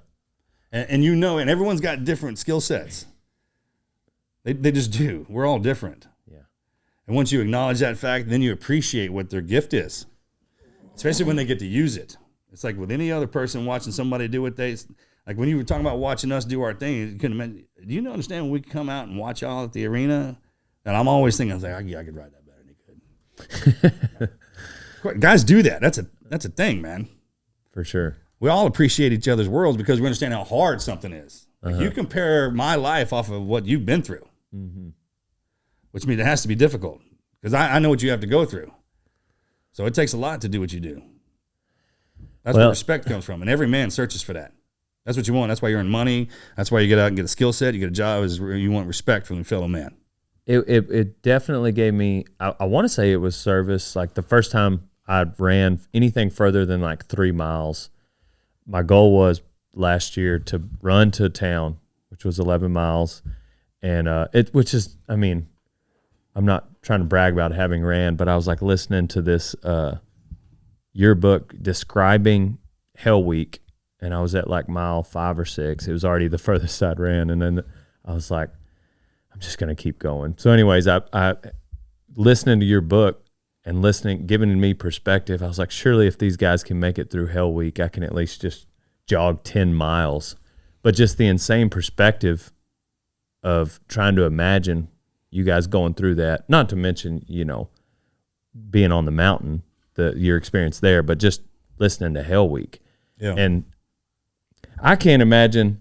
And and everyone's got different skill sets. They just do. We're all different. Yeah. And once you acknowledge that fact, then you appreciate what their gift is, especially when they get to use it. It's like with any other person watching somebody do what like when you were talking about watching us do our thing, you couldn't imagine, do you understand when we come out and watch y'all at the arena? And I'm always thinking, I was like, I could ride that better than he could. Guys do that. That's a thing, man. For sure. We all appreciate each other's worlds because we understand how hard something is. Like you compare my life off of what you've been through, which means it has to be difficult because I know what you have to go through. So it takes a lot to do what you do. That's where respect comes from. And every man searches for that. That's what you want. That's why you earn money. That's why you get out and get a skill set. You get a job. Is you want respect from your fellow man. It definitely gave me, I want to say it was service. Like the first time I ran anything further than like 3 miles, my goal was last year to run to town, which was 11 miles. And which is, I mean, I'm not trying to brag about having ran, but I was like listening to this your book describing Hell Week, and I was at like mile 5 or 6. It was already the furthest I'd ran, and then I was like, I'm just gonna keep going. So, anyways, I listening to your book and giving me perspective. I was like, surely if these guys can make it through Hell Week, I can at least just jog 10 miles. But just the insane perspective of trying to imagine you guys going through that, not to mention, being on the mountain, your experience there, but just listening to Hell Week. Yeah. And I can't imagine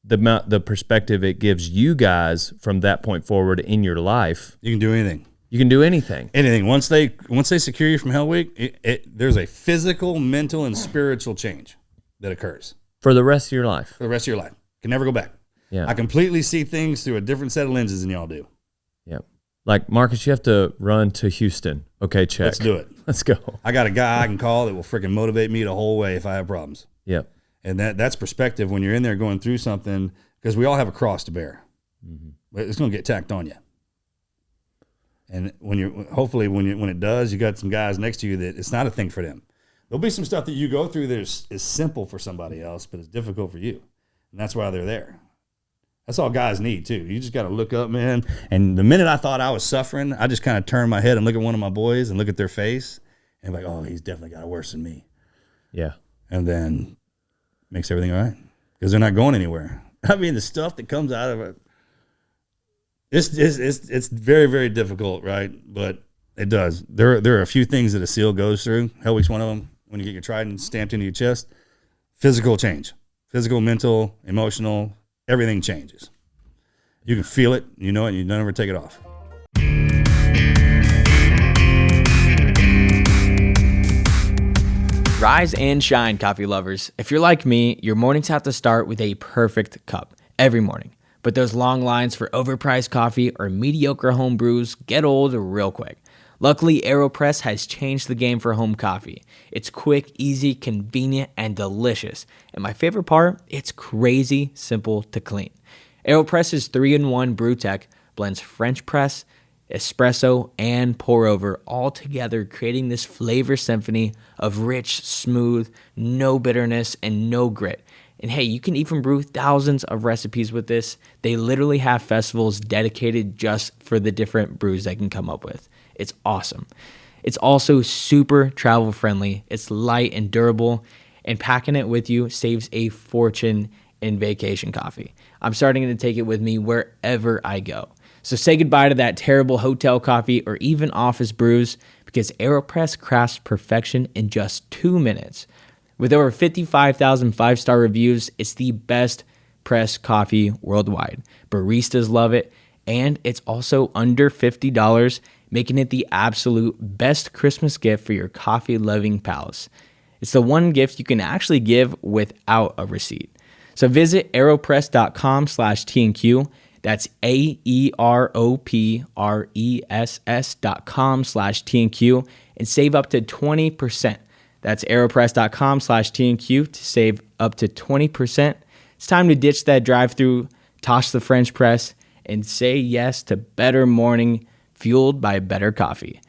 the perspective it gives you guys from that point forward in your life. You can do anything. You can do anything. Anything. Once they secure you from Hell Week, there's a physical, mental, and spiritual change that occurs. For the rest of your life. For the rest of your life. Can never go back. Yeah. I completely see things through a different set of lenses than y'all do. Yeah. Like, Marcus, you have to run to Houston. Okay, check. Let's do it. Let's go. I got a guy I can call that will freaking motivate me the whole way if I have problems. Yep. And that's perspective when you're in there going through something, because we all have a cross to bear. Mm-hmm. It's going to get tacked on you. And when it does, you got some guys next to you that it's not a thing for them. There'll be some stuff that you go through that is simple for somebody else, but it's difficult for you. And that's why they're there. That's all guys need, too. You just got to look up, man. And the minute I thought I was suffering, I just kind of turned my head and look at one of my boys and look at their face and like, oh, he's definitely got it worse than me. Yeah. And then makes everything all right because they're not going anywhere. I mean, the stuff that comes out of it, it's very, very difficult, right? But it does. There are a few things that a SEAL goes through. Hell Week's one of them. When you get your trident stamped into your chest, physical change. Physical, mental, emotional, everything changes. You can feel it, you know it, and you don't ever take it off. Rise and shine, coffee lovers. If you're like me, your mornings have to start with a perfect cup every morning. But those long lines for overpriced coffee or mediocre home brews get old real quick. Luckily, AeroPress has changed the game for home coffee. It's quick, easy, convenient, and delicious. And my favorite part, it's crazy simple to clean. AeroPress's 3-in-1 brew tech blends French press, espresso, and pour over all together, creating this flavor symphony of rich, smooth, no bitterness, and no grit. And hey, you can even brew thousands of recipes with this. They literally have festivals dedicated just for the different brews they can come up with. It's awesome. It's also super travel friendly. It's light and durable, and packing it with you saves a fortune in vacation coffee. I'm starting to take it with me wherever I go. So say goodbye to that terrible hotel coffee or even office brews, because AeroPress crafts perfection in just 2 minutes. With over 55,000 5-star reviews, it's the best pressed coffee worldwide. Baristas love it, and it's also under $50, making it the absolute best Christmas gift for your coffee-loving pals. It's the one gift you can actually give without a receipt. So visit aeropress.com/TNQ. That's AEROPRESS.com/TNQ and save up to 20%. That's aeropress.com/TNQ to save up to 20%. It's time to ditch that drive-through, toss the French press, and say yes to better morning fueled by better coffee.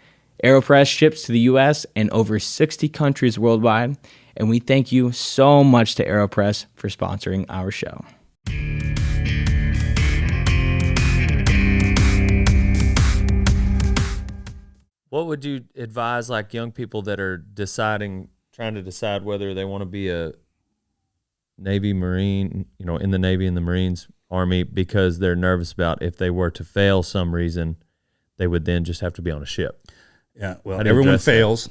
AeroPress ships to the U.S. and over 60 countries worldwide, and we thank you so much to AeroPress for sponsoring our show. What would you advise like young people that are trying to decide whether they want to be a Navy Marine, in the Navy and the Marines, Army, because they're nervous about if they were to fail some reason, they would then just have to be on a ship? Yeah, well, everyone fails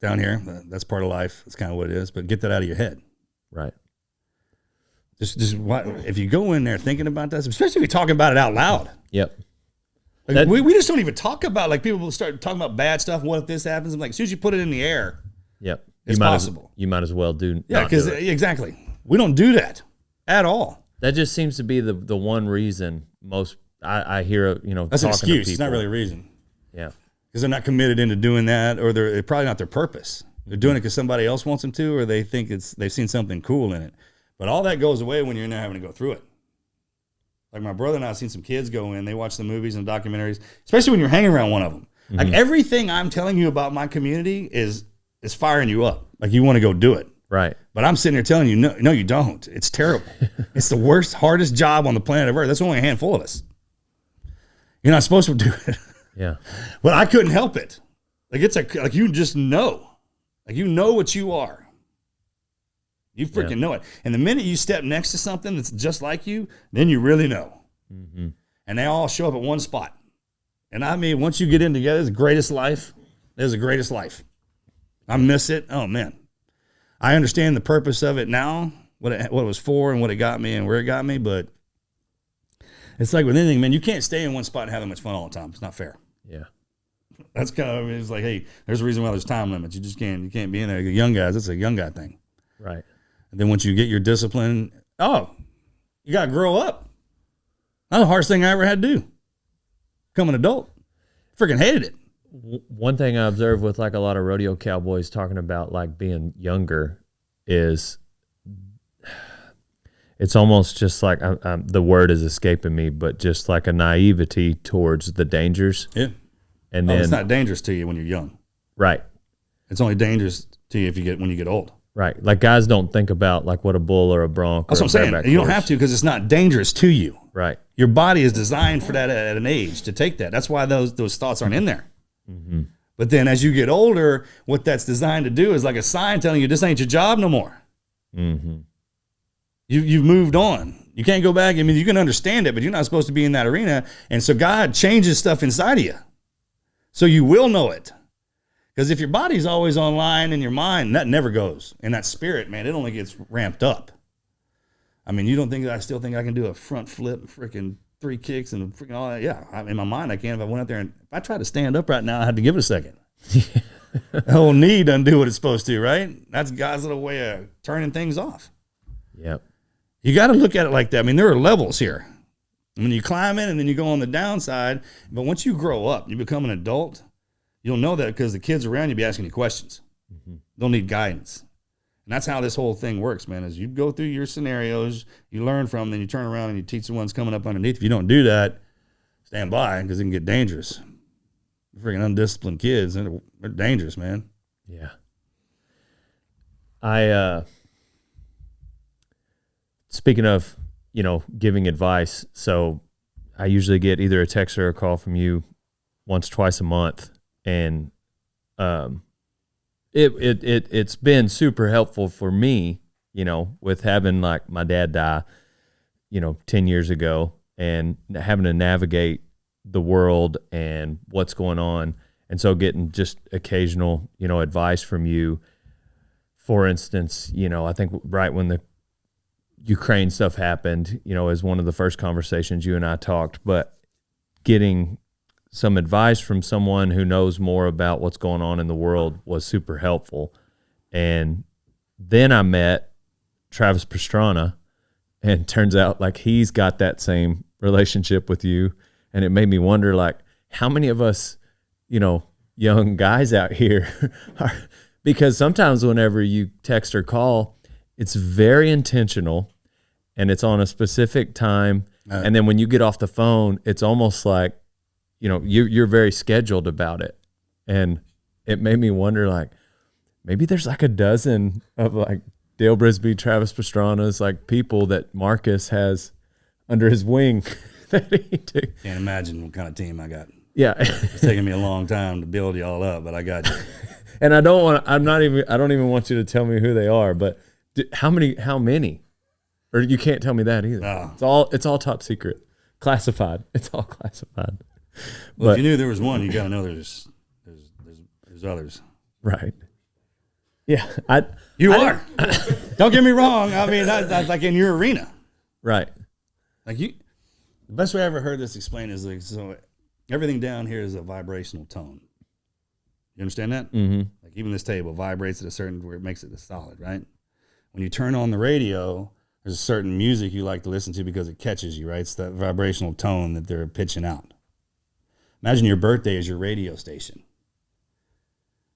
down here. That's part of life. That's kind of what it is. But get that out of your head. Right. If you go in there thinking about this, especially if you're talking about it out loud. Yep. Like we just don't even talk about, like, people will start talking about bad stuff. What if this happens? I'm like, as soon as you put it in the air, yep, it's possible. You might as well do. Yeah, because exactly, we don't do that at all. That just seems to be the one reason most I hear. That's an excuse. It's not really a reason. Yeah, because they're not committed into doing that, or they're probably not their purpose. They're doing it because somebody else wants them to, or they think they've seen something cool in it. But all that goes away when you're in there having to go through it. Like my brother and I have seen some kids go in, they watch the movies and documentaries, especially when you're hanging around one of them. Like everything I'm telling you about my community is firing you up. Like you want to go do it. Right. But I'm sitting here telling you, no, you don't. It's terrible. It's the worst, hardest job on the planet of Earth. That's only a handful of us. You're not supposed to do it. Yeah. But I couldn't help it. Like like you just know. Like you know what you are. You freaking know it. And the minute you step next to something that's just like you, then you really know. Mm-hmm. And they all show up at one spot. And I mean, once you get in together, it's the greatest life. It's the greatest life. I miss it. Oh, man. I understand the purpose of it now, what it was for and what it got me and where it got me. But it's like with anything, man, you can't stay in one spot and have that much fun all the time. It's not fair. Yeah. That's kind of, it's like, hey, there's a reason why there's time limits. You can't be in there. Young guys, it's a young guy thing. Right. And then once you get your discipline, you got to grow up. That's the hardest thing I ever had to do. Become an adult. Freaking hated it. One thing I observed with like a lot of rodeo cowboys talking about like being younger is it's almost just like the word is escaping me, but just like a naivety towards the dangers. Yeah. And then it's not dangerous to you when you're young. Right. It's only dangerous to you when you get old. Right. Like guys don't think about like what a bull or a bronc. That's what I'm saying. You don't have to because it's not dangerous to you. Right. Your body is designed for that at an age to take that. That's why those thoughts aren't in there. Mm-hmm. But then as you get older, what that's designed to do is like a sign telling you this ain't your job no more. Mm-hmm. You've moved on. You can't go back. I mean, you can understand it, but you're not supposed to be in that arena. And so God changes stuff inside of you. So you will know it. Because if your body's always online in your mind, that never goes. And that spirit, man, it only gets ramped up. I mean, you don't think I still think I can do a front flip, freaking 3 kicks and freaking all that? Yeah, in my mind I can. If I went out there and if I tried to stand up right now, I had to give it a second. The whole knee doesn't do what it's supposed to, right? That's God's little way of turning things off. Yep. You got to look at it like that. I mean, there are levels here. When you climb in and then you go on the downside, but once you grow up, you become an adult, you'll know that because the kids around you be asking you questions. Mm-hmm. They'll need guidance. And that's how this whole thing works, man, is you go through your scenarios, you learn from them, then you turn around and you teach the ones coming up underneath. If you don't do that, stand by because it can get dangerous. Freaking undisciplined kids, they're dangerous, man. Yeah. I speaking of, giving advice, so I usually get either a text or a call from you once, twice a month, and it's been super helpful for me, with having like my dad die, 10 years ago and having to navigate the world and what's going on. And so getting just occasional, advice from you. For instance, I think right when the Ukraine stuff happened, as one of the first conversations you and I talked, but getting some advice from someone who knows more about what's going on in the world was super helpful. And then I met Travis Pastrana, and it turns out like he's got that same relationship with you. And it made me wonder, like, how many of us, young guys out here are, because sometimes whenever you text or call, it's very intentional and it's on a specific time. And then when you get off the phone, it's almost like, you're very scheduled about it. And it made me wonder, like, maybe there's like a dozen of like Dale Brisby, Travis Pastrana's, like people that Marcus has under his wing that he took. Can't imagine what kind of team I got. Yeah. It's taking me a long time to build you all up, but I got you. And I don't even want you to tell me who they are, but how many? Or you can't tell me that either. No. It's all top secret. Classified. It's all classified. Well, if you knew there was one, you got to know there's others. Right. Yeah. You are. Don't get me wrong. I mean, that's like in your arena. Right. Like the best way I ever heard this explained is like, so everything down here is a vibrational tone. You understand that? Mm-hmm. Like even this table vibrates at a certain where it makes it a solid, right? When you turn on the radio, there's a certain music you like to listen to because it catches you, right? It's that vibrational tone that they're pitching out. Imagine your birthday is your radio station.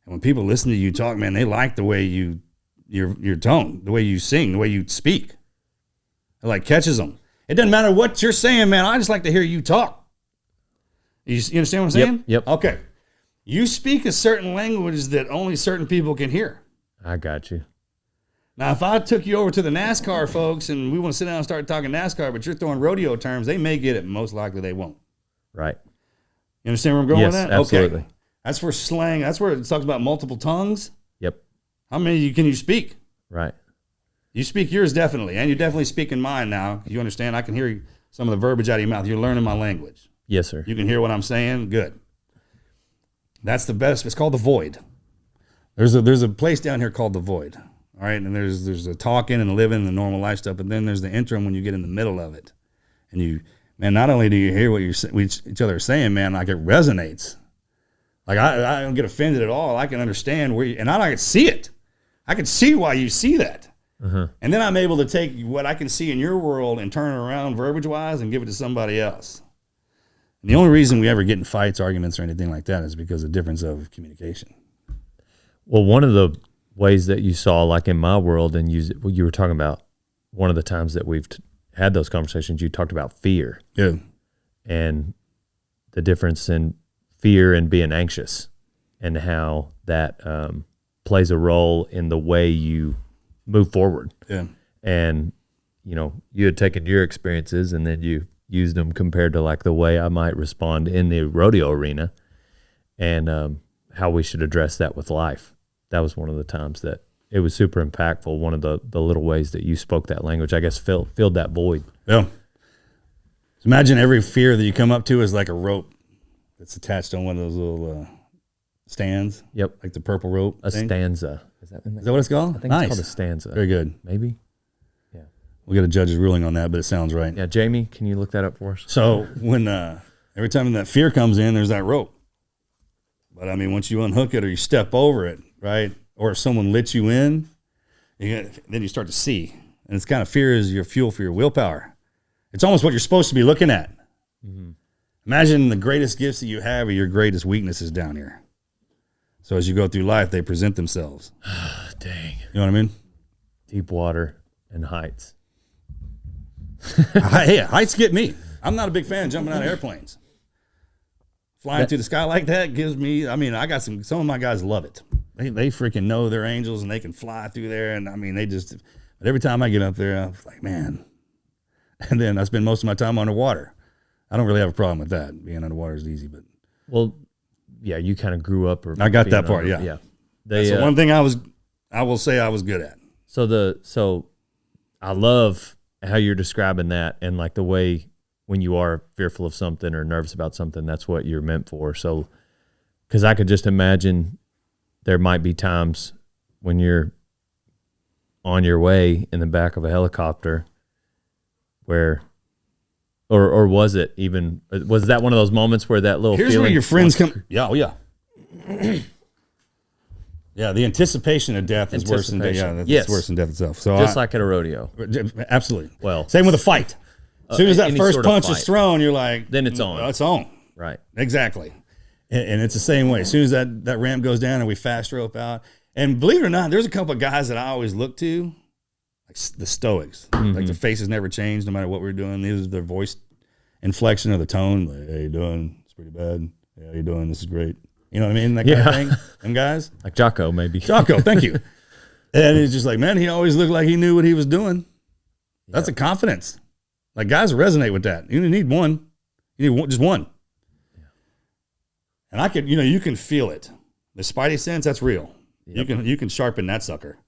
And when people listen to you talk, man, they like the way your tone, the way you sing, the way you speak. It like catches them. It doesn't matter what you're saying, man. I just like to hear you talk. You understand what I'm saying? Yep. Okay. You speak a certain language that only certain people can hear. I got you. Now, if I took you over to the NASCAR folks and we want to sit down and start talking NASCAR, but you're throwing rodeo terms, they may get it. Most likely they won't. Right. You understand where I'm going with that? Absolutely. Okay. That's where slang, that's where it talks about multiple tongues. Yep. How many can you speak? Right. You speak yours definitely, and you're definitely speaking mine now. You understand? I can hear some of the verbiage out of your mouth. You're learning my language. Yes, sir. You can hear what I'm saying. Good. That's the best. It's called the void. There's a place down here called the void. All right, and there's a talking and living and the normal life stuff, but then there's the interim when you get in the middle of it, and you, man, not only do you hear what each other are saying, man, like it resonates. Like I don't get offended at all. I can understand and I can see it. I can see why you see that. And then I'm able to take what I can see in your world and turn it around verbiage-wise and give it to somebody else. And the only reason we ever get in fights, arguments, or anything like that is because of the difference of communication. Well, one of the ways that you saw, like in my world, and you were talking about one of the times that we've had those conversations, you talked about fear. Yeah. And the difference in fear and being anxious and how that plays a role in the way you move forward. Yeah. And, you had taken your experiences and then you used them compared to like the way I might respond in the rodeo arena and how we should address that with life. That was one of the times that it was super impactful. One of the little ways that you spoke that language, I guess, filled that void. Yeah. So imagine every fear that you come up to is like a rope that's attached on one of those little stands. Yep. Like the purple rope. A thing. stanza. Is that what it's called? I think Nice. it's called a stanza. Very good. Maybe? Yeah. We'll get a judge's ruling on that, but it sounds right. Yeah, Jamie, can you look that up for us? So when every time that fear comes in, there's that rope. But I mean, once you unhook it or you step over it, right? Or if someone lets you in, then you start to see. And it's kind of fear is your fuel for your willpower. It's almost what you're supposed to be looking at. Mm-hmm. Imagine the greatest gifts that you have are your greatest weaknesses down here. So as you go through life, they present themselves. Dang. You know what I mean? Deep water and heights. Heights get me. I'm not a big fan of jumping out of airplanes. Flying through the sky like that gives me, I got some of my guys love it. They freaking know they're angels and they can fly through there. And but every time I get up there, I'm like, man. And then I spend most of my time underwater. I don't really have a problem with that. Being underwater is easy, but. Well, yeah, you kind of grew up. I got that part, yeah. Yeah. That's the one thing I will say I was good at. So I love how you're describing that and like the way when you are fearful of something or nervous about something, that's what you're meant for. So, because I could just imagine there might be times when you're on your way in the back of a helicopter where, or was that one of those moments where that little Here's feeling? where your friends come. Yeah, oh yeah. Yeah, the anticipation of death is worse than death. Yeah, it's worse than death itself. So just like at a rodeo. Absolutely. Well, same with a fight. As soon as that first sort of punch fight is thrown, you're like, then it's on. It's on. Right. Exactly. And it's the same way. As soon as that ramp goes down and we fast rope out, and believe it or not, there's a couple of guys that I always look to, like the Stoics. Mm-hmm. Like their faces never change no matter what we're doing. This is their voice inflection or the tone. Like, hey, you doing? It's pretty bad. Yeah, how you doing? This is great. You know what I mean? That kind of thing. Them guys. Like Jocko, maybe. Jocko, thank you. And it's just like, man, he always looked like he knew what he was doing. That's a confidence. Like guys resonate with that. You need one. You need just one. Yeah. And you can feel it. The spidey sense, that's real. Yep. You can sharpen that sucker.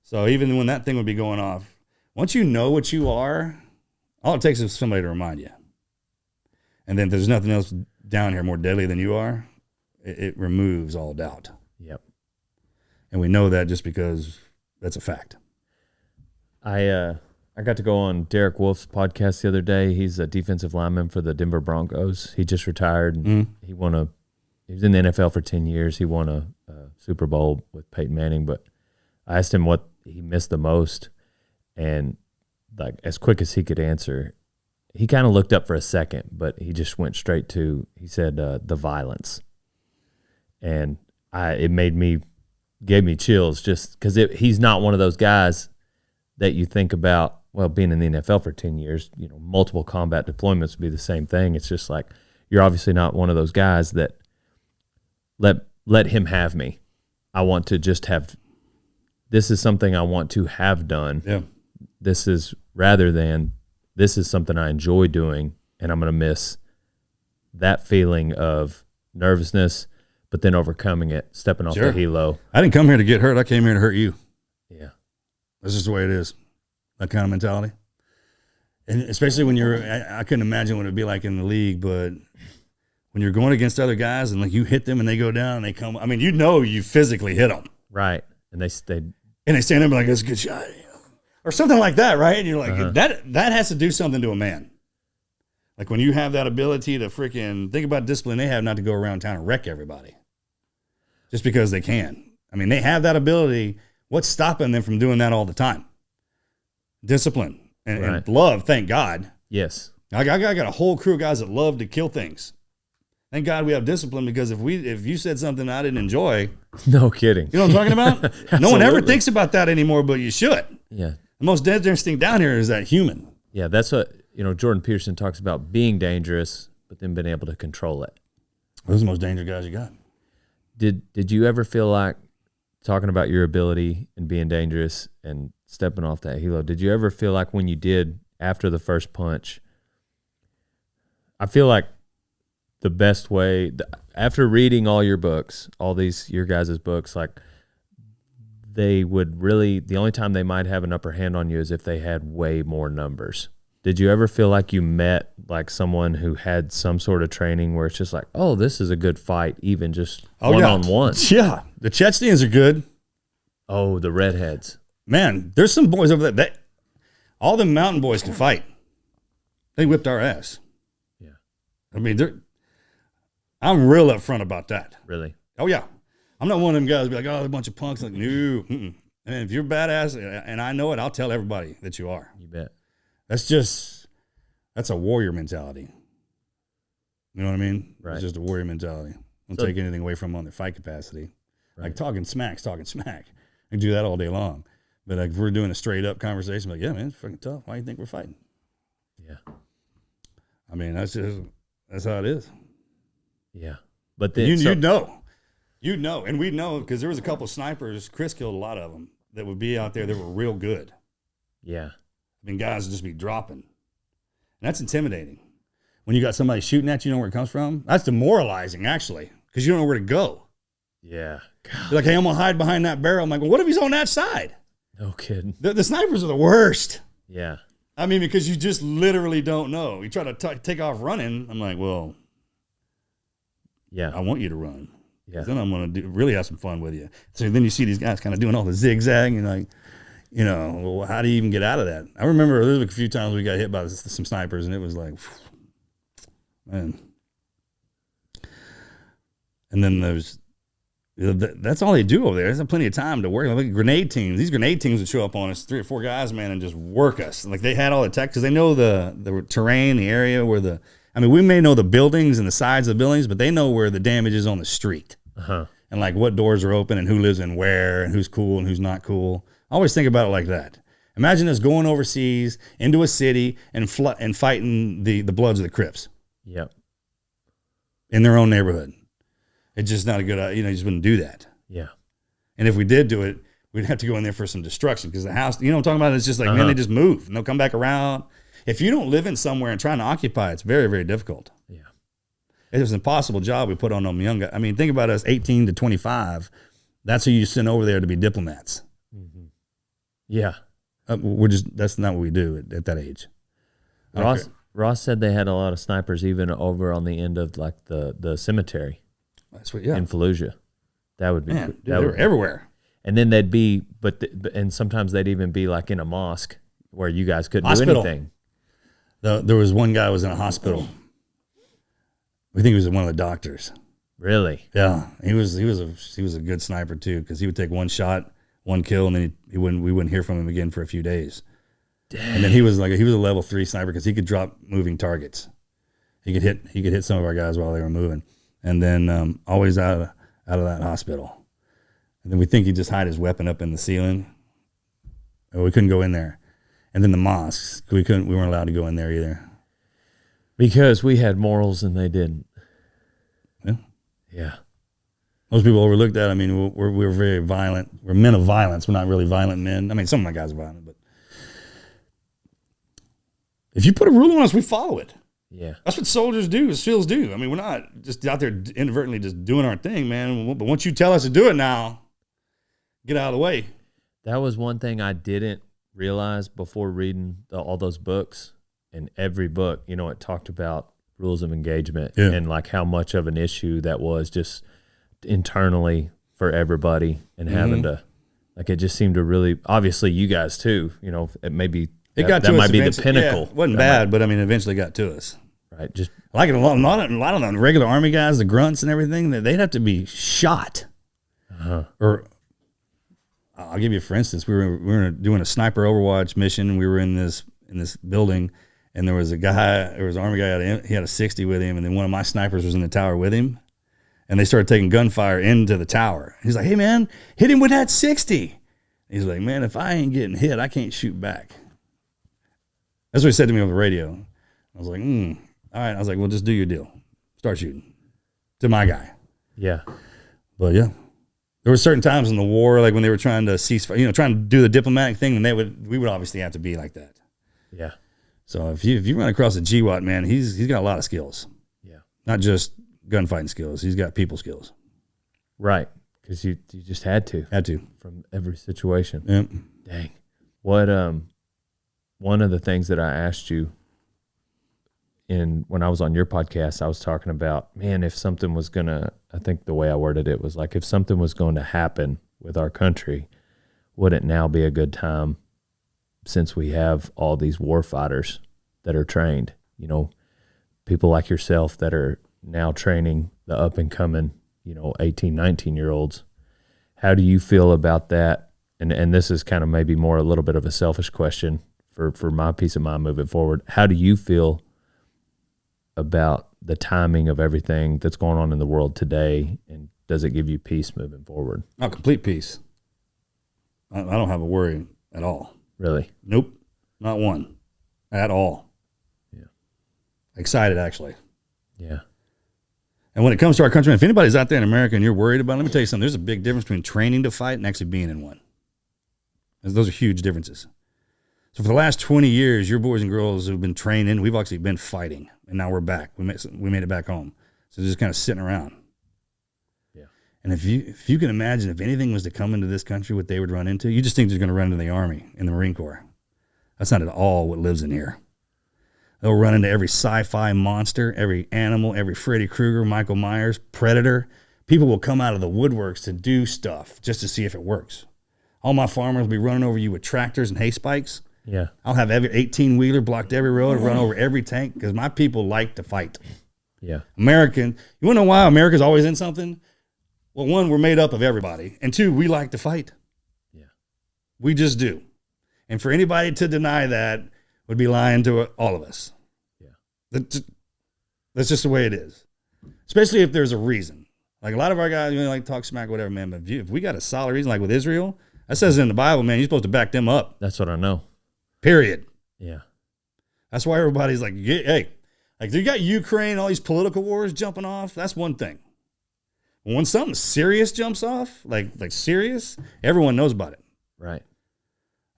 So even when that thing would be going off, once you know what you are, all it takes is somebody to remind you. And then there's nothing else down here more deadly than you are. It removes all doubt. Yep. And we know that just because that's a fact. I got to go on Derek Wolf's podcast the other day. He's a defensive lineman for the Denver Broncos. He just retired. And he was in the NFL for 10 years. He won a Super Bowl with Peyton Manning, but I asked him what he missed the most. And like as quick as he could answer, he kind of looked up for a second, but he just went straight to, he said, the violence. And it gave me chills just because he's not one of those guys that you think about well, being in the NFL for 10 years, multiple combat deployments would be the same thing. It's just like, you're obviously not one of those guys that let him have me. I want to just have, this is something I want to have done. Yeah. This is rather than, this is something I enjoy doing, and I'm going to miss that feeling of nervousness, but then overcoming it, stepping off the helo. I didn't come here to get hurt. I came here to hurt you. Yeah. That's just the way it is. That kind of mentality. And especially when I couldn't imagine what it'd be like in the league, but when you're going against other guys and like you hit them and they go down and they come, I mean, you physically hit them. Right. And they stand there and be like, that's a good shot. Or something like that, right? And you're like, that has to do something to a man. Like when you have that ability to freaking think about discipline they have not to go around town and wreck everybody just because they can. I mean, they have that ability. What's stopping them from doing that all the time? Discipline and love, thank God. Yes. I got a whole crew of guys that love to kill things. Thank God we have discipline, because if you said something I didn't enjoy. No kidding. You know what I'm talking about? No one ever thinks about that anymore, but you should. Yeah. The most dangerous thing down here is that human. Yeah, that's what, Jordan Peterson talks about, being dangerous, but then being able to control it. Those are the most dangerous guys you got. Did you ever feel like, talking about your ability and being dangerous and stepping off that helo, did you ever feel like when you did after the first punch, I feel like the best way, after reading all your books, all these, your guys' books, like they would really, the only time they might have an upper hand on you is if they had way more numbers. Did you ever feel like you met like someone who had some sort of training where it's just like, oh, this is a good fight, even just one-on-one? Yeah. The Chechenians are good. Oh, the redheads. Man, there's some boys over there. All the mountain boys can fight. They whipped our ass. Yeah. I mean, I'm real upfront about that. Really? Oh, yeah. I'm not one of them guys be like, oh, they're a bunch of punks. Like, no. Mm-mm. And if you're badass, and I know it, I'll tell everybody that you are. You bet. That's a warrior mentality. You know what I mean? Right. It's just a warrior mentality. Don't take anything away from them on their fight capacity. Right. Like talking smack. I can do that all day long. But like if we're doing a straight up conversation, like, yeah, man, it's fucking tough. Why do you think we're fighting? Yeah. I mean, that's how it is. Yeah. But then you'd know, and we'd know, because there was a couple of snipers. Chris killed a lot of them that would be out there that were real good. Yeah. I mean, guys would just be dropping. And that's intimidating. When you got somebody shooting at you, you know where it comes from? That's demoralizing, actually, because you don't know where to go. Yeah. You're like, hey, I'm going to hide behind that barrel. I'm like, well, what if he's on that side? No kidding. The snipers are the worst. Yeah. I mean, because you just literally don't know. You try to take off running. I'm like, well, yeah, I want you to run. Yeah. Then I'm going to really have some fun with you. So then you see these guys kind of doing all the zigzag, and like, well, how do you even get out of that? I remember there was a few times we got hit by some snipers, and it was like, man. And then that's all they do over there. There's plenty of time to work. Like grenade teams. These grenade teams would show up on us, 3 or 4 guys, man, and just work us. Like they had all the tech because they know the terrain, the area where we may know the buildings and the sides of the buildings, but they know where the damage is on the street. Uh-huh. And like what doors are open and who lives in where and who's cool and who's not cool. I always think about it like that. Imagine us going overseas into a city and fighting the Bloods or the Crips. Yep. In their own neighborhood. It's just not a good, you just wouldn't do that. Yeah. And if we did do it, we'd have to go in there for some destruction because the house, you know what I'm talking about? It's just like, man, they just move and they'll come back around. If you don't live in somewhere and trying to occupy, it's very, very difficult. Yeah. It was an impossible job we put on them young guys. I mean, think about us 18 to 25. That's who you send over there to be diplomats. Mm-hmm. Yeah. That's not what we do at that age. Ross said they had a lot of snipers even over on the end of like the cemetery. That's what, yeah. In Fallujah. That would be, man, dude, they were everywhere. And then they'd be, and sometimes they'd even be like in a mosque where you guys couldn't do anything. There was one guy who was in a hospital. We think he was one of the doctors. Really? Yeah, he was a good sniper too, because he would take one shot, one kill, and then we wouldn't hear from him again for a few days. Dang. And then he was a level 3 sniper because he could drop moving targets. He could hit some of our guys while they were moving, and then always out of that hospital. And then we think he just hid his weapon up in the ceiling. We couldn't go in there. And then the mosques, we weren't allowed to go in there either. Because we had morals and they didn't. Yeah. Yeah. Most people overlook that. I mean, we're very violent. We're men of violence. We're not really violent men. I mean, some of my guys are violent, but if you put a rule on us, we follow it. Yeah. That's what soldiers do, SEALs do. I mean, we're not just out there inadvertently just doing our thing, man. But once you tell us to do it now, get out of the way. That was one thing I didn't realize before reading all those books. In every book, you know, it talked about rules of engagement and like how much of an issue that was just internally for everybody and having to, like, it just seemed to really, obviously you guys too, you know, it may be, that might be the pinnacle. Yeah, it wasn't bad, but I mean, eventually got to us. Right. Just like a lot of the regular Army guys, the grunts and everything, they'd have to be shot. Or I'll give you for instance, we were doing a sniper Overwatch mission, and we were in this building, and there was an Army guy, he had a 60 with him, and then one of my snipers was in the tower with him, and they started taking gunfire into the tower. He's like, "Hey man, hit him with that 60." He's like, "Man, if I ain't getting hit, I can't shoot back." That's what he said to me on the radio. I was like, all right. I was like, "Well, just do your deal. Start shooting." To my guy. Yeah. But yeah. There were certain times in the war, like when they were trying to cease, you know, trying to do the diplomatic thing, and we would obviously have to be like that. Yeah. So if you run across a GWAT, man, he's got a lot of skills. Yeah. Not just gunfighting skills. He's got people skills. Right. Because you just had to. Had to. From every situation. Yep. Dang. What one of the things that I asked you when I was on your podcast, I was talking about, man, if something was gonna, I think the way I worded it was like, if something was going to happen with our country, would it now be a good time, since we have all these war fighters that are trained, you know, people like yourself that are now training the up and coming, you know, 18, 19-year-olds. How do you feel about that? And this is kind of maybe more a little bit of a selfish question for my peace of mind moving forward. How do you feel about the timing of everything that's going on in the world today, and does it give you peace moving forward? Oh, complete peace. I don't have a worry at all. Really? Nope. Not one. At all. Yeah. Excited, actually. Yeah. And when it comes to our country, if anybody's out there in America and you're worried about it, let me tell you something. There's a big difference between training to fight and actually being in one. Those are huge differences. So for the last 20 years, your boys and girls who've been training, we've actually been fighting, and now we're back. We made it back home. So just kind of sitting around. Yeah. And if you can imagine, if anything was to come into this country, what they would run into, you just think they're going to run into the Army and the Marine Corps. That's not at all what lives in here. They'll run into every sci-fi monster, every animal, every Freddy Krueger, Michael Myers, Predator. People will come out of the woodworks to do stuff just to see if it works. All my farmers will be running over you with tractors and hay spikes. Yeah. I'll have every 18-wheeler blocked every road and run over every tank because my people like to fight. Yeah. You want to know why America's always in something? Well, one, we're made up of everybody. And two, we like to fight. Yeah. We just do. And for anybody to deny that would be lying to all of us. Yeah. That's just the way it is. Especially if there's a reason. Like a lot of our guys, like talk smack, whatever, man. But if we got a solid reason, like with Israel, that says in the Bible, man, you're supposed to back them up. That's what I know. Period. Yeah. That's why everybody's like, hey, like you got Ukraine, all these political wars jumping off. That's one thing. When something serious jumps off, like serious, everyone knows about it. Right.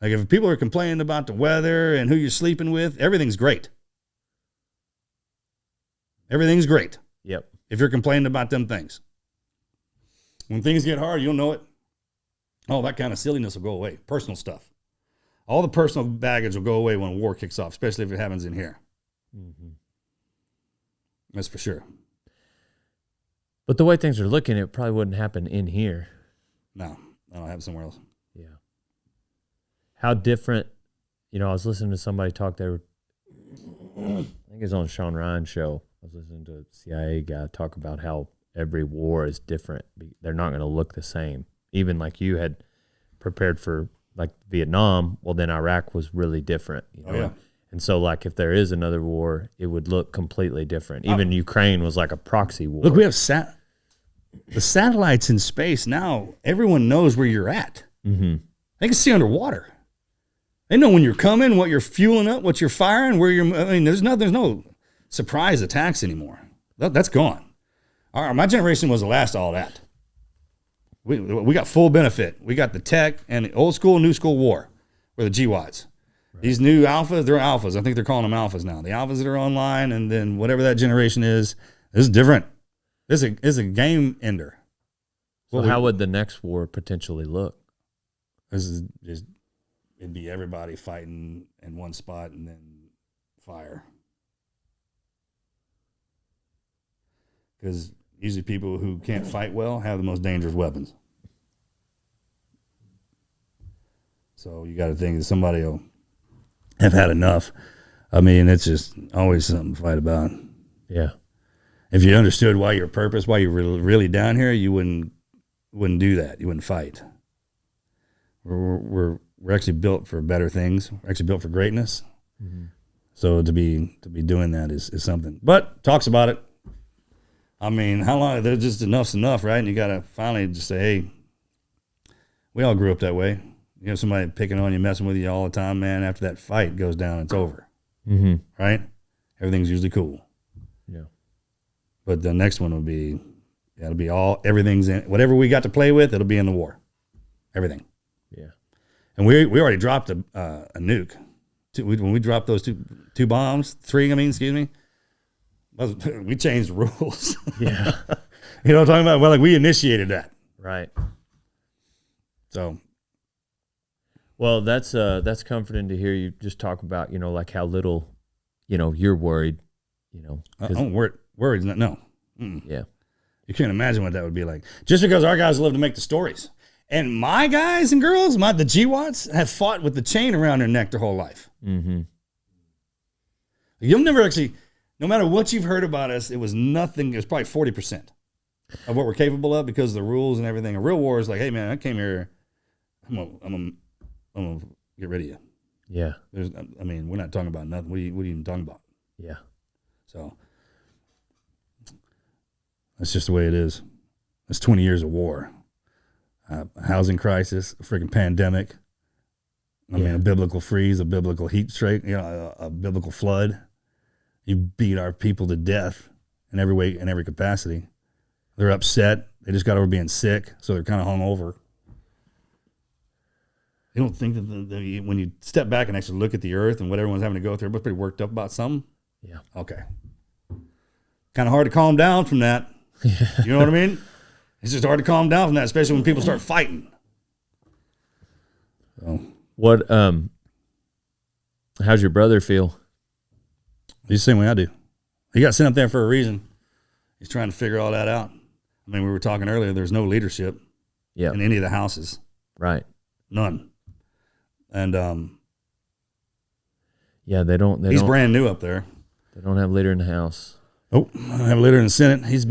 Like if people are complaining about the weather and who you're sleeping with, everything's great. Everything's great. Yep. If you're complaining about them things. When things get hard, you'll know it. Oh, that kind of silliness will go away. Personal stuff. All the personal baggage will go away when war kicks off, especially if it happens in here. Mm-hmm. That's for sure. But the way things are looking, it probably wouldn't happen in here. No, that'll happen somewhere else. Yeah. How different, I was listening to somebody talk there. I think it was on Sean Ryan's show. I was listening to a CIA guy talk about how every war is different. They're not going to look the same. Even like you had prepared for like Vietnam, well then Iraq was really different. Oh, yeah. And so like if there is another war, it would look completely different. Even Ukraine was like a proxy war. Look, we have the satellites in space now. Everyone knows where you're at. Mm-hmm. They can see underwater. They know when you're coming, what you're fueling up, what you're firing, where you're. I mean, there's no surprise attacks anymore. That's gone. My generation was the last of all that. We got full benefit. We got the tech and the old school, new school war, where the GWATs. Right. These new alphas, they're alphas. I think they're calling them alphas now. The alphas that are online, and then whatever that generation is different. This is a game ender. So how would the next war potentially look? This is just, it'd be everybody fighting in one spot and then fire. Because usually people who can't fight well have the most dangerous weapons. So you got to think that somebody will have had enough. I mean, it's just always something to fight about. Yeah. If you understood why your purpose, why you're really down here, you wouldn't do that. You wouldn't fight. We're actually built for better things. We're actually built for greatness. Mm-hmm. So to be doing that is something. But talks about it. I mean, how long? There's just enough's enough, right? And you got to finally just say, hey, we all grew up that way. You have somebody picking on you, messing with you all the time, man. After that fight goes down, it's over. Mm-hmm. Right? Everything's usually cool. Yeah. But the next one would be, it'll be everything's in, whatever we got to play with, it'll be in the war. Everything. Yeah. And we already dropped a nuke. When we dropped those two bombs, we changed the rules. Yeah. You know what I'm talking about? Well, like we initiated that. Right. So. Well, that's comforting to hear you just talk about, like how little, you're worried, I'm worried. No. Mm-mm. Yeah. You can't imagine what that would be like. Just because our guys live to make the stories. And my guys and girls, the GWATs, have fought with the chain around their neck their whole life. Mm-hmm. You'll never actually, no matter what you've heard about us, it was nothing. It was probably 40% of what we're capable of because of the rules and everything. A real war is like, hey, man, I came here. I'm gonna get rid of you. Yeah. We're not talking about nothing. What are you even talking about? Yeah. So that's just the way it is. It's 20 years of war. A housing crisis, a freaking pandemic. I mean, a biblical freeze, a biblical heat stroke, a biblical flood. You beat our people to death in every way, in every capacity. They're upset. They just got over being sick, so they're kind of hungover. You don't think that when you step back and actually look at the earth and what everyone's having to go through, everybody's pretty worked up about something? Yeah. Okay. Kind of hard to calm down from that. You know what I mean? It's just hard to calm down from that, especially when people start fighting. So. What? How's your brother feel? He's the same way I do. He got sent up there for a reason. He's trying to figure all that out. I mean, we were talking earlier. There's no leadership in any of the houses. Right. None. And they don't. He's brand new up there. They don't have a leader in the house. Oh, I have a leader in the Senate. He's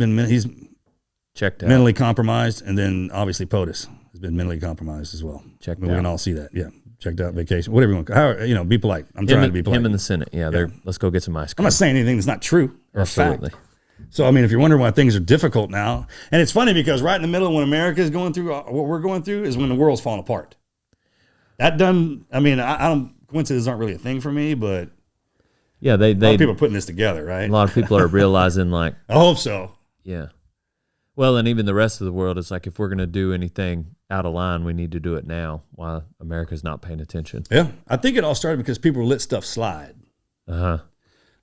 checked out, mentally compromised, and then obviously POTUS has been mentally compromised as well. Checked out. We can all see that. Yeah, checked out, vacation, whatever you want. Be polite. I'm trying to be polite. Him in the Senate. Yeah. Let's go get some ice cream. I'm not saying anything that's not true or Absolutely. a fact. So, I mean, if you're wondering why things are difficult now, and it's funny because right in the middle of when America is going through what we're going through is when the world's falling apart. I don't, coincidences aren't really a thing for me, but yeah, a lot of people are putting this together, right? A lot of people are realizing I hope so. Yeah. Well, and even the rest of the world, it's like if we're going to do anything out of line, we need to do it now while America's not paying attention. Yeah. I think it all started because people let stuff slide. Uh-huh.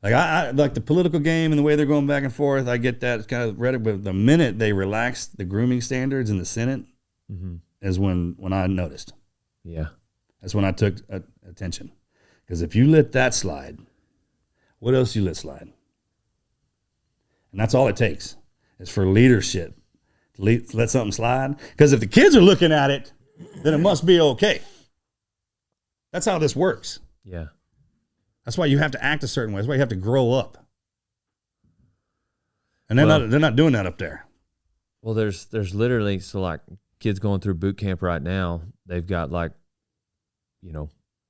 Like I like the political game and the way they're going back and forth. I get that. It's kind of read it, but the minute they relaxed the grooming standards in the Senate is when I noticed. Yeah. That's when I took attention. Because if you let that slide, what else you let slide? And that's all it takes. Is for leadership to let something slide. Because if the kids are looking at it, then it must be okay. That's how this works. Yeah. That's why you have to act a certain way. That's why you have to grow up. And they're not doing that up there. Well, there's literally, so like kids going through boot camp right now, they've got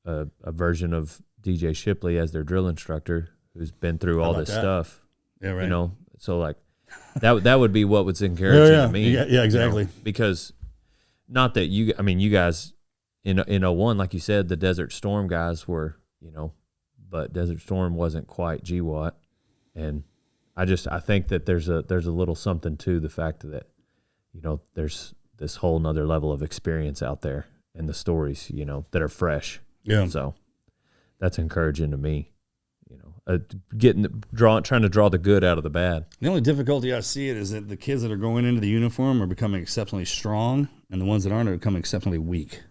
a version of DJ Shipley as their drill instructor who's been through all this stuff. Yeah, right. So like that would be what was encouraging to me. Yeah, exactly. Because not that you guys in '01, like you said, the Desert Storm guys were, but Desert Storm wasn't quite GWAT. And I think that there's a little something to the fact that, there's this whole nother level of experience out there and the stories, that are fresh. Yeah. So that's encouraging to me, trying to draw the good out of the bad. The only difficulty I see it is that the kids that are going into the uniform are becoming exceptionally strong, and the ones that aren't are becoming exceptionally weak.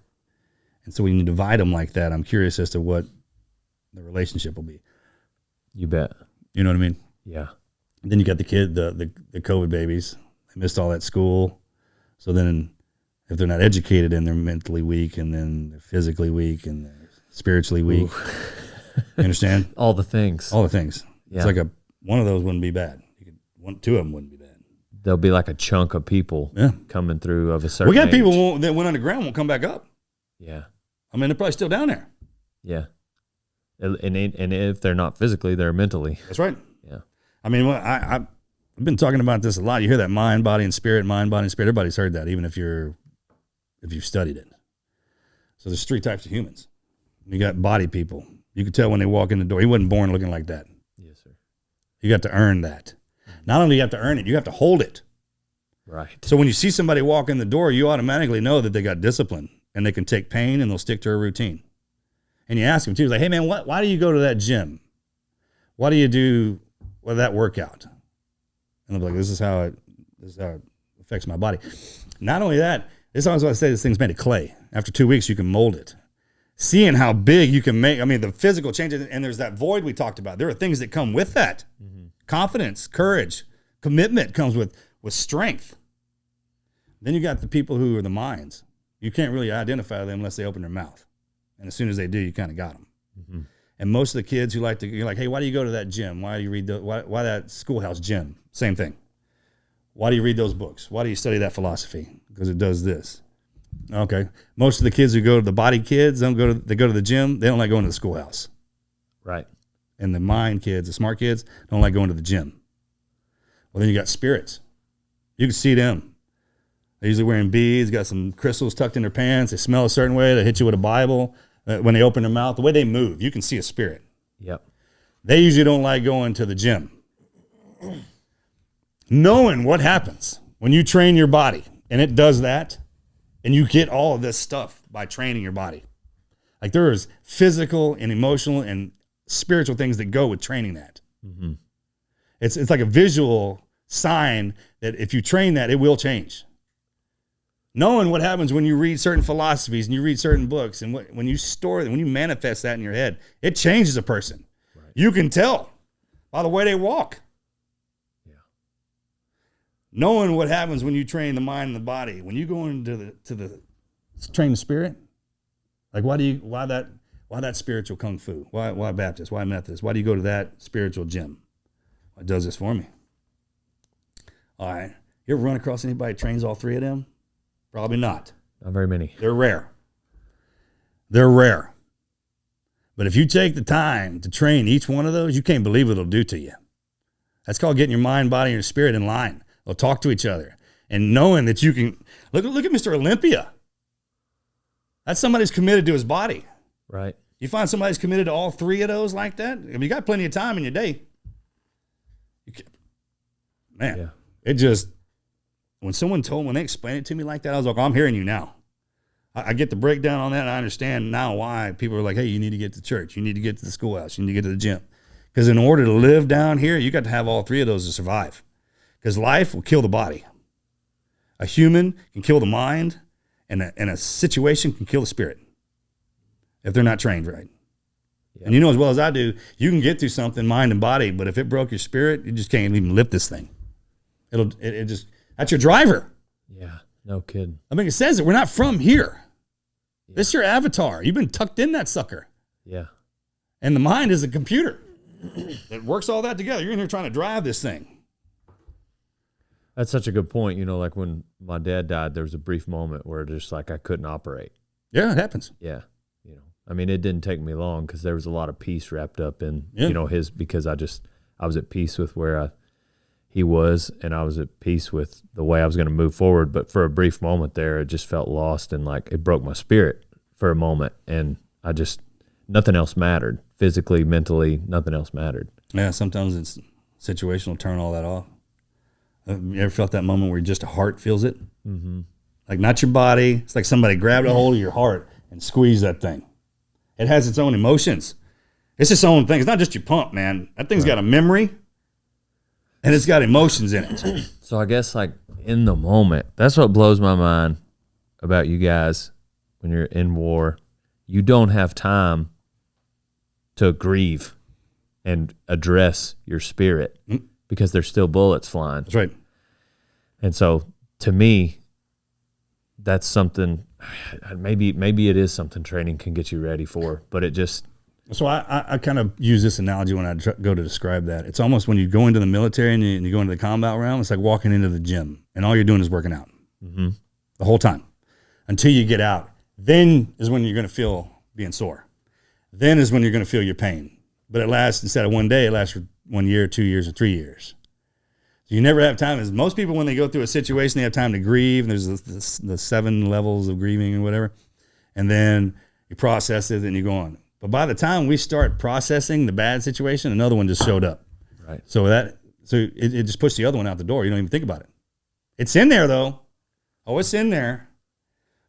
And so when you divide them like that, I'm curious as to what the relationship will be. You bet. You know what I mean? Yeah. Then you got the kid, the COVID babies. They missed all that school. So then if they're not educated and they're mentally weak, and then they're physically weak, and they're spiritually weak. You understand? All the things. All the things. Yeah. It's like one of those wouldn't be bad. Two of them wouldn't be bad. There'll be like a chunk of people coming through of a certain We got age. people that went underground won't come back up. Yeah. I mean, they're probably still down there. Yeah. And if they're not physically, they're mentally. That's right. Yeah. I mean, I've been talking about this a lot. You hear that mind, body, and spirit, mind, body, and spirit. Everybody's heard that, even if you've studied it. So there's 3 types of humans. You got body people. You can tell when they walk in the door. He wasn't born looking like that. Yes, sir. You got to earn that. Not only do you have to earn it, you have to hold it. Right. So when you see somebody walk in the door, you automatically know that they got discipline, and they can take pain, and they'll stick to a routine. And you ask them too, like, hey man, why do you go to that gym? Why do you do that workout? And they'll be like, this is how it affects my body. Not only that, this is always what I say, this thing's made of clay. After 2 weeks, you can mold it. Seeing how big you can make, the physical changes, and there's that void we talked about. There are things that come with that. Mm-hmm. Confidence, courage, commitment comes with strength. Then you got the people who are the minds. You can't really identify them unless they open their mouth. And as soon as they do, you kind of got them. Mm-hmm. And most of the kids who you're like, hey, why do you go to that gym? Why do you read why that schoolhouse gym? Same thing. Why do you read those books? Why do you study that philosophy? Because it does this. Okay. Most of the kids who go to the body kids, they go to the gym. They don't like going to the schoolhouse. Right. And the mind kids, the smart kids, don't like going to the gym. Well, then you got spirits. You can see them. They're usually wearing beads, got some crystals tucked in their pants. They smell a certain way. They hit you with a Bible. When they open their mouth, the way they move, you can see a spirit. Yep. They usually don't like going to the gym. Knowing what happens when you train your body, and it does that, and you get all of this stuff by training your body. Like there is physical and emotional and spiritual things that go with training that. Mm-hmm. It's like a visual sign that if you train that, it will change. Knowing what happens when you read certain philosophies and you read certain books, and when you store them, when you manifest that in your head, it changes a person. Right. You can tell by the way they walk. Yeah. Knowing what happens when you train the mind and the body, when you go into the train the spirit, like why that spiritual kung fu? Why Baptist? Why Methodist? Why do you go to that spiritual gym? It does this for me. All right. You ever run across anybody that trains all 3 of them? Probably not. Not very many. They're rare. They're rare. But if you take the time to train each one of those, you can't believe what it'll do to you. That's called getting your mind, body, and your spirit in line. They'll talk to each other. And knowing that you can... Look at Mr. Olympia. That's somebody who's committed to his body. Right. You find somebody who's committed to all 3 of those like that, you got plenty of time in your day. Man, yeah. It just... When they explained it to me like that, I was like, I'm hearing you now. I get the breakdown on that, and I understand now why people are like, hey, you need to get to church. You need to get to the schoolhouse. You need to get to the gym. Because in order to live down here, you got to have all 3 of those to survive. Because life will kill the body. A human can kill the mind, and a situation can kill the spirit if they're not trained right. Yep. And you know as well as I do, you can get through something, mind and body, but if it broke your spirit, you just can't even lift this thing. It just... That's your driver. Yeah, no kidding. It says that we're not from here. Yeah. This is your avatar. You've been tucked in that sucker. Yeah. And the mind is a computer that works all that together. You're in here trying to drive this thing. That's such a good point. Like when my dad died, there was a brief moment where just like I couldn't operate. Yeah, it happens. Yeah. It didn't take me long because there was a lot of peace wrapped up in, because I was at peace with where he was, and I was at peace with the way I was going to move forward. But for a brief moment there, it just felt lost, and like it broke my spirit for a moment, and nothing else mattered. Physically, mentally, nothing else mattered. Yeah, sometimes it's situational. Turn all that off. You ever felt that moment where just a heart feels it? Mm-hmm. Like not your body. It's like somebody grabbed a hold of your heart and squeezed that thing. It has its own emotions. It's its own thing. It's not just your pump, man. That thing's got a memory, and it's got emotions in it. So I guess like in the moment, that's what blows my mind about you guys when you're in war. You don't have time to grieve and address your spirit because there's still bullets flying. That's right. And so to me, that's something, maybe it is something training can get you ready for, but it just. So I kind of use this analogy when I go to describe that. It's almost when you go into the military and you go into the combat realm, it's like walking into the gym and all you're doing is working out the whole time until you get out. Then is when you're going to feel being sore. Then is when you're going to feel your pain. But it lasts, instead of one day, it lasts for 1 year, 2 years, or 3 years. So you never have time. As most people, when they go through a situation, they have time to grieve. And there's the 7 levels of grieving or whatever. And then you process it and you go on. But by the time we start processing the bad situation, another one just showed up. Right. So it just pushed the other one out the door. You don't even think about it. It's in there, though. Oh, it's in there.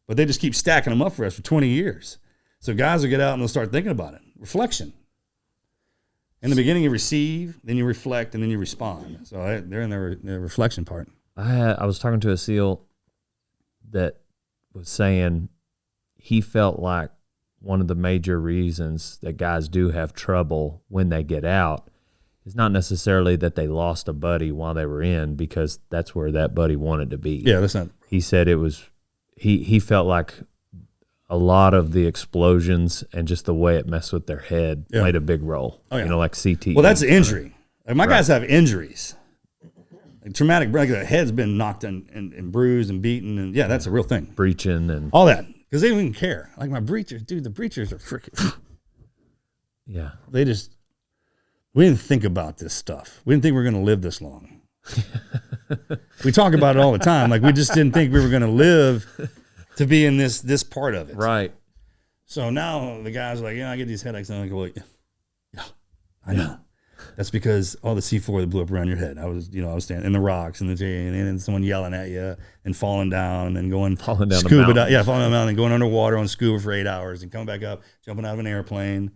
But they just keep stacking them up for us for 20 years. So guys will get out and they'll start thinking about it. Reflection. In the beginning, you receive, then you reflect, and then you respond. So they're in their reflection part. I was talking to a SEAL that was saying he felt like one of the major reasons that guys do have trouble when they get out is not necessarily that they lost a buddy while they were in, because that's where that buddy wanted to be. Yeah, that's not. He said it was, he felt like a lot of the explosions and just the way it messed with their head played a big role. Oh, yeah. You know, like CT. Well, that's an injury. Like my guys have injuries. Like traumatic, like their head's been knocked and bruised and beaten. And yeah, that's a real thing. Breaching and all that. Because they don't even care. Like my breachers, dude, the breachers are freaking. Yeah. We didn't think about this stuff. We didn't think we were going to live this long. We talk about it all the time. Like we just didn't think we were going to live to be in this part of it. Right. So now the guys are like, I get these headaches. And I'm like, well, yeah, I know. That's because all the C4 that blew up around your head. I was standing in the rocks and then someone yelling at you and falling down and then going falling down scuba the mountain. Falling down the mountain and going underwater on scuba for 8 hours and coming back up, jumping out of an airplane.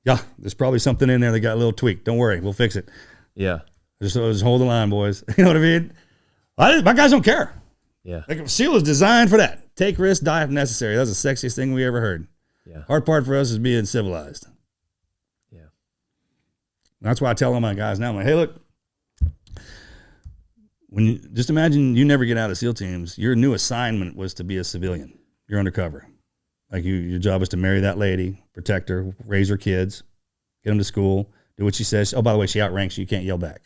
Yeah, there's probably something in there that got a little tweaked. Don't worry, we'll fix it. Yeah. Just hold the line, boys. You know what I mean? My guys don't care. Yeah. Like SEAL is designed for that. Take risks, die if necessary. That's the sexiest thing we ever heard. Yeah. Hard part for us is being civilized. Yeah. That's why I tell all my guys now, I'm like, hey, look, just imagine you never get out of SEAL teams. Your new assignment was to be a civilian. You're undercover. Like your job is to marry that lady, protect her, raise her kids, get them to school, do what she says. Oh, by the way, she outranks you. You can't yell back.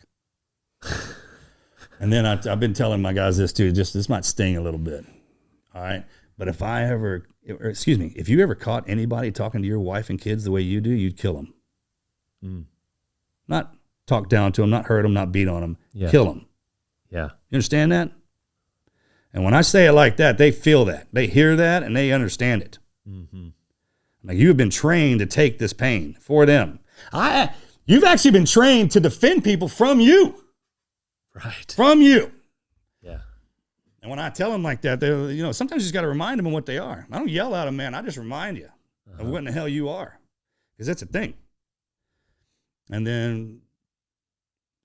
And then I've been telling my guys this too. Just this might sting a little bit. All right. But if you ever caught anybody talking to your wife and kids the way you do, you'd kill them. Mm. Not talk down to them, not hurt them, not beat on them. Yeah. Kill them. Yeah. You understand that? And when I say it like that, they feel that. They hear that and they understand it. Mm-hmm. Like you have been trained to take this pain for them. You've actually been trained to defend people from you. Right. From you. Yeah. And when I tell them like that, sometimes you just got to remind them of what they are. I don't yell at them, man. I just remind you of what in the hell you are. Because that's a thing. And then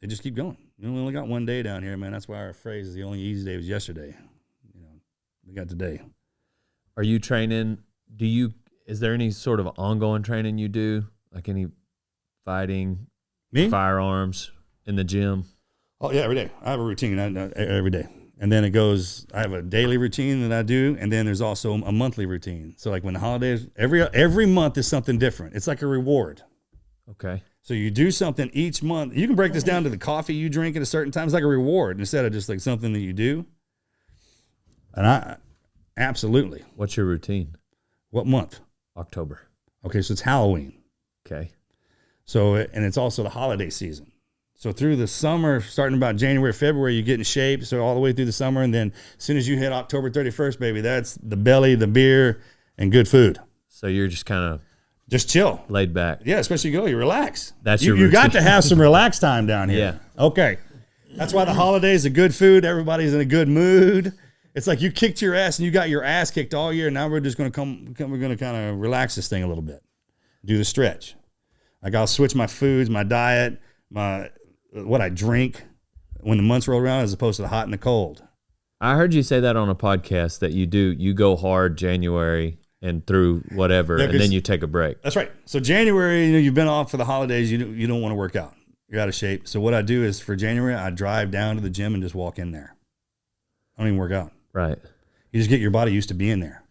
they just keep going. We only got one day down here, man. That's why our phrase is the only easy day was yesterday. We got today. Are you training? Is there any sort of ongoing training you do? Like any fighting, firearms in the gym? Oh, yeah, every day. I have a routine every day. And then I have a daily routine that I do, and then there's also a monthly routine. So like when the holidays, every month is something different. It's like a reward. Okay. So you do something each month. You can break this down to the coffee you drink at a certain time. It's like a reward instead of just like something that you do. And absolutely. What's your routine? What month? October. Okay, so it's Halloween. Okay. So, and it's also the holiday season. So through the summer, starting about January, February, you get in shape. So all the way through the summer. And then as soon as you hit October 31st, baby, that's the belly, the beer, and good food. So you're just kind of just chill, laid back. Yeah, especially you relax. That's you got to have some relax time down here. Yeah. Okay. That's why the holidays are good food. Everybody's in a good mood. It's like you kicked your ass and you got your ass kicked all year. Now we're just going to we're going to kind of relax this thing a little bit. Do the stretch. Like I'll switch my foods, my diet, what I drink when the months roll around as opposed to the hot and the cold. I heard you say that on a podcast that you go hard January and through whatever, and then you take a break. That's right. So January, you've been off for the holidays. You don't want to work out. You're out of shape. So what I do is for January, I drive down to the gym and just walk in there. I don't even work out. Right. You just get your body used to being there.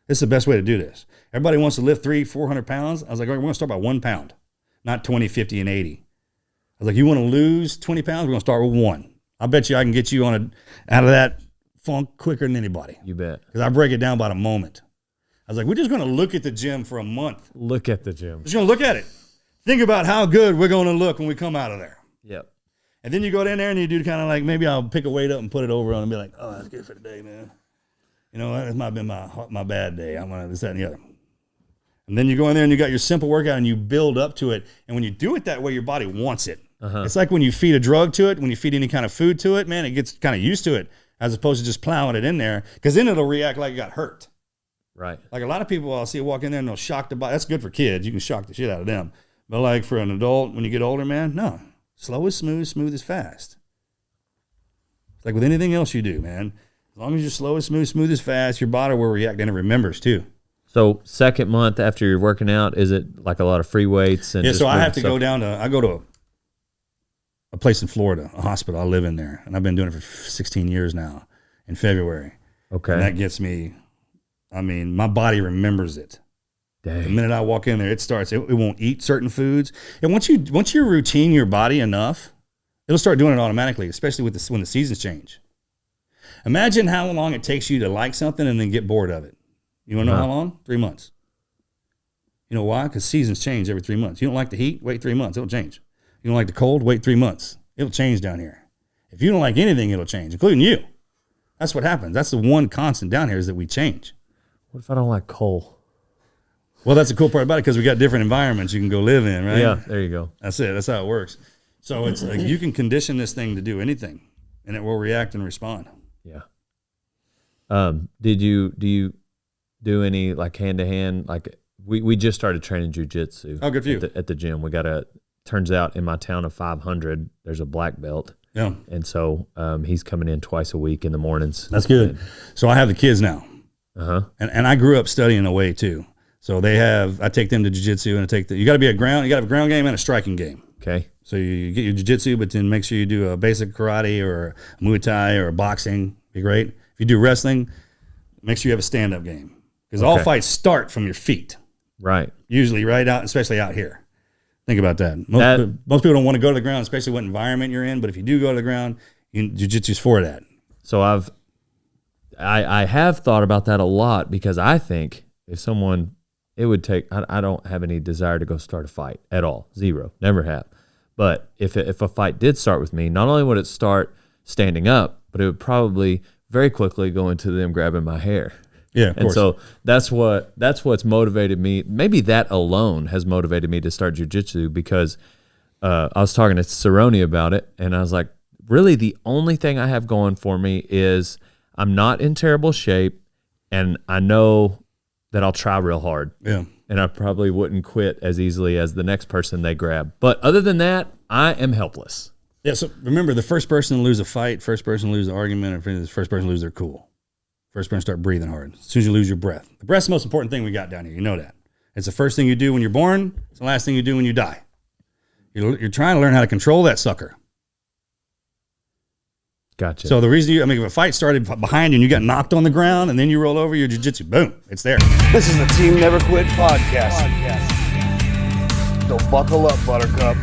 This is the best way to do this. Everybody wants to lift 300-400 pounds. I was like, all right, we're going to start by 1 pound, not 20, 50, and 80. I was like, you want to lose 20 pounds? We're going to start with 1. I bet you I can get you out of that funk quicker than anybody. You bet. Because I break it down by the moment. I was like, we're just going to look at the gym for a month. Look at the gym. Just going to look at it. Think about how good we're going to look when we come out of there. Yep. And then you go in there and you do kind of like, maybe I'll pick a weight up and put it over on and be like, oh, that's good for today, man. You know, that might have been my bad day. I'm going to this, that, and the other. And then you go in there and you got your simple workout and you build up to it. And when you do it that way, your body wants it. It's like when you feed a drug to it, when you feed any kind of food to it, man, it gets kind of used to it as opposed to just plowing it in there, because then it'll react like it got hurt. Right. Like a lot of people I'll see walk in there and they'll shock the body. That's good for kids. You can shock the shit out of them. But like for an adult, when you get older, man, no. Slow is smooth, smooth is fast. It's like with anything else you do, man. As long as you're slow is smooth, smooth is fast, your body will react and it remembers too. So second month after you're working out, is it like a lot of free weights? And so I have to go down to, I go to a place in Florida, a hospital. I live in there, and I've been doing it for 16 years now in February. Okay. And that gets me, I mean, my body remembers it. Dang. The minute I walk in there, it starts, it won't eat certain foods. And once you routine your body enough, it'll start doing it automatically, especially when the seasons change. Imagine how long it takes you to like something and then get bored of it. You want to know how long? 3 months. You know why? Because seasons change every 3 months. You don't like the heat? Wait 3 months. It'll change. You don't like the cold? Wait 3 months. It'll change down here. If you don't like anything, it'll change, including you. That's what happens. That's the one constant down here is that we change. What if I don't like coal? Well, that's the cool part about it, because we got different environments you can go live in, right? Yeah, there you go. That's it. That's how it works. So it's like you can condition this thing to do anything, and it will react and respond. Yeah. Do you do any like hand-to-hand? Like we just started training jiu-jitsu. Oh, good for you. At the gym. We got turns out in my town of 500, there's a black belt. Yeah. And so he's coming in twice a week in the mornings. That's good. So I have the kids now. And I grew up studying away too. So I take them to jiu-jitsu, and you got to have a ground game and a striking game. Okay. So you get your jiu-jitsu, but then make sure you do a basic karate or a Muay Thai or a boxing. Be great. If you do wrestling, make sure you have a stand-up game, because all fights start from your feet. Right. Usually right out, especially out here. Think about that. Most people don't want to go to the ground, especially what environment you're in. But if you do go to the ground, jiu-jitsu's for that. So I have thought about that a lot, because I think if someone, it would take, I don't have any desire to go start a fight at all. Zero. Never have. But if a fight did start with me, not only would it start standing up, but it would probably very quickly go into them grabbing my hair. Yeah, of course. So that's what's motivated me. Maybe that alone has motivated me to start jiu-jitsu, because I was talking to Cerrone about it, and I was like, really the only thing I have going for me is I'm not in terrible shape, and I know that I'll try real hard. Yeah. And I probably wouldn't quit as easily as the next person they grab. But other than that, I am helpless. Yeah, so remember, the first person to lose a fight, first person to lose an argument, or the first person to lose their cool. First person to start breathing hard. As soon as you lose your breath. The breath's the most important thing we got down here. You know that. It's the first thing you do when you're born. It's the last thing you do when you die. You're trying to learn how to control that sucker. Gotcha. So the reason if a fight started behind you and you got knocked on the ground and then you roll over, your jiu-jitsu, boom, it's there. This is the Team Never Quit podcast. So buckle up, Buttercup.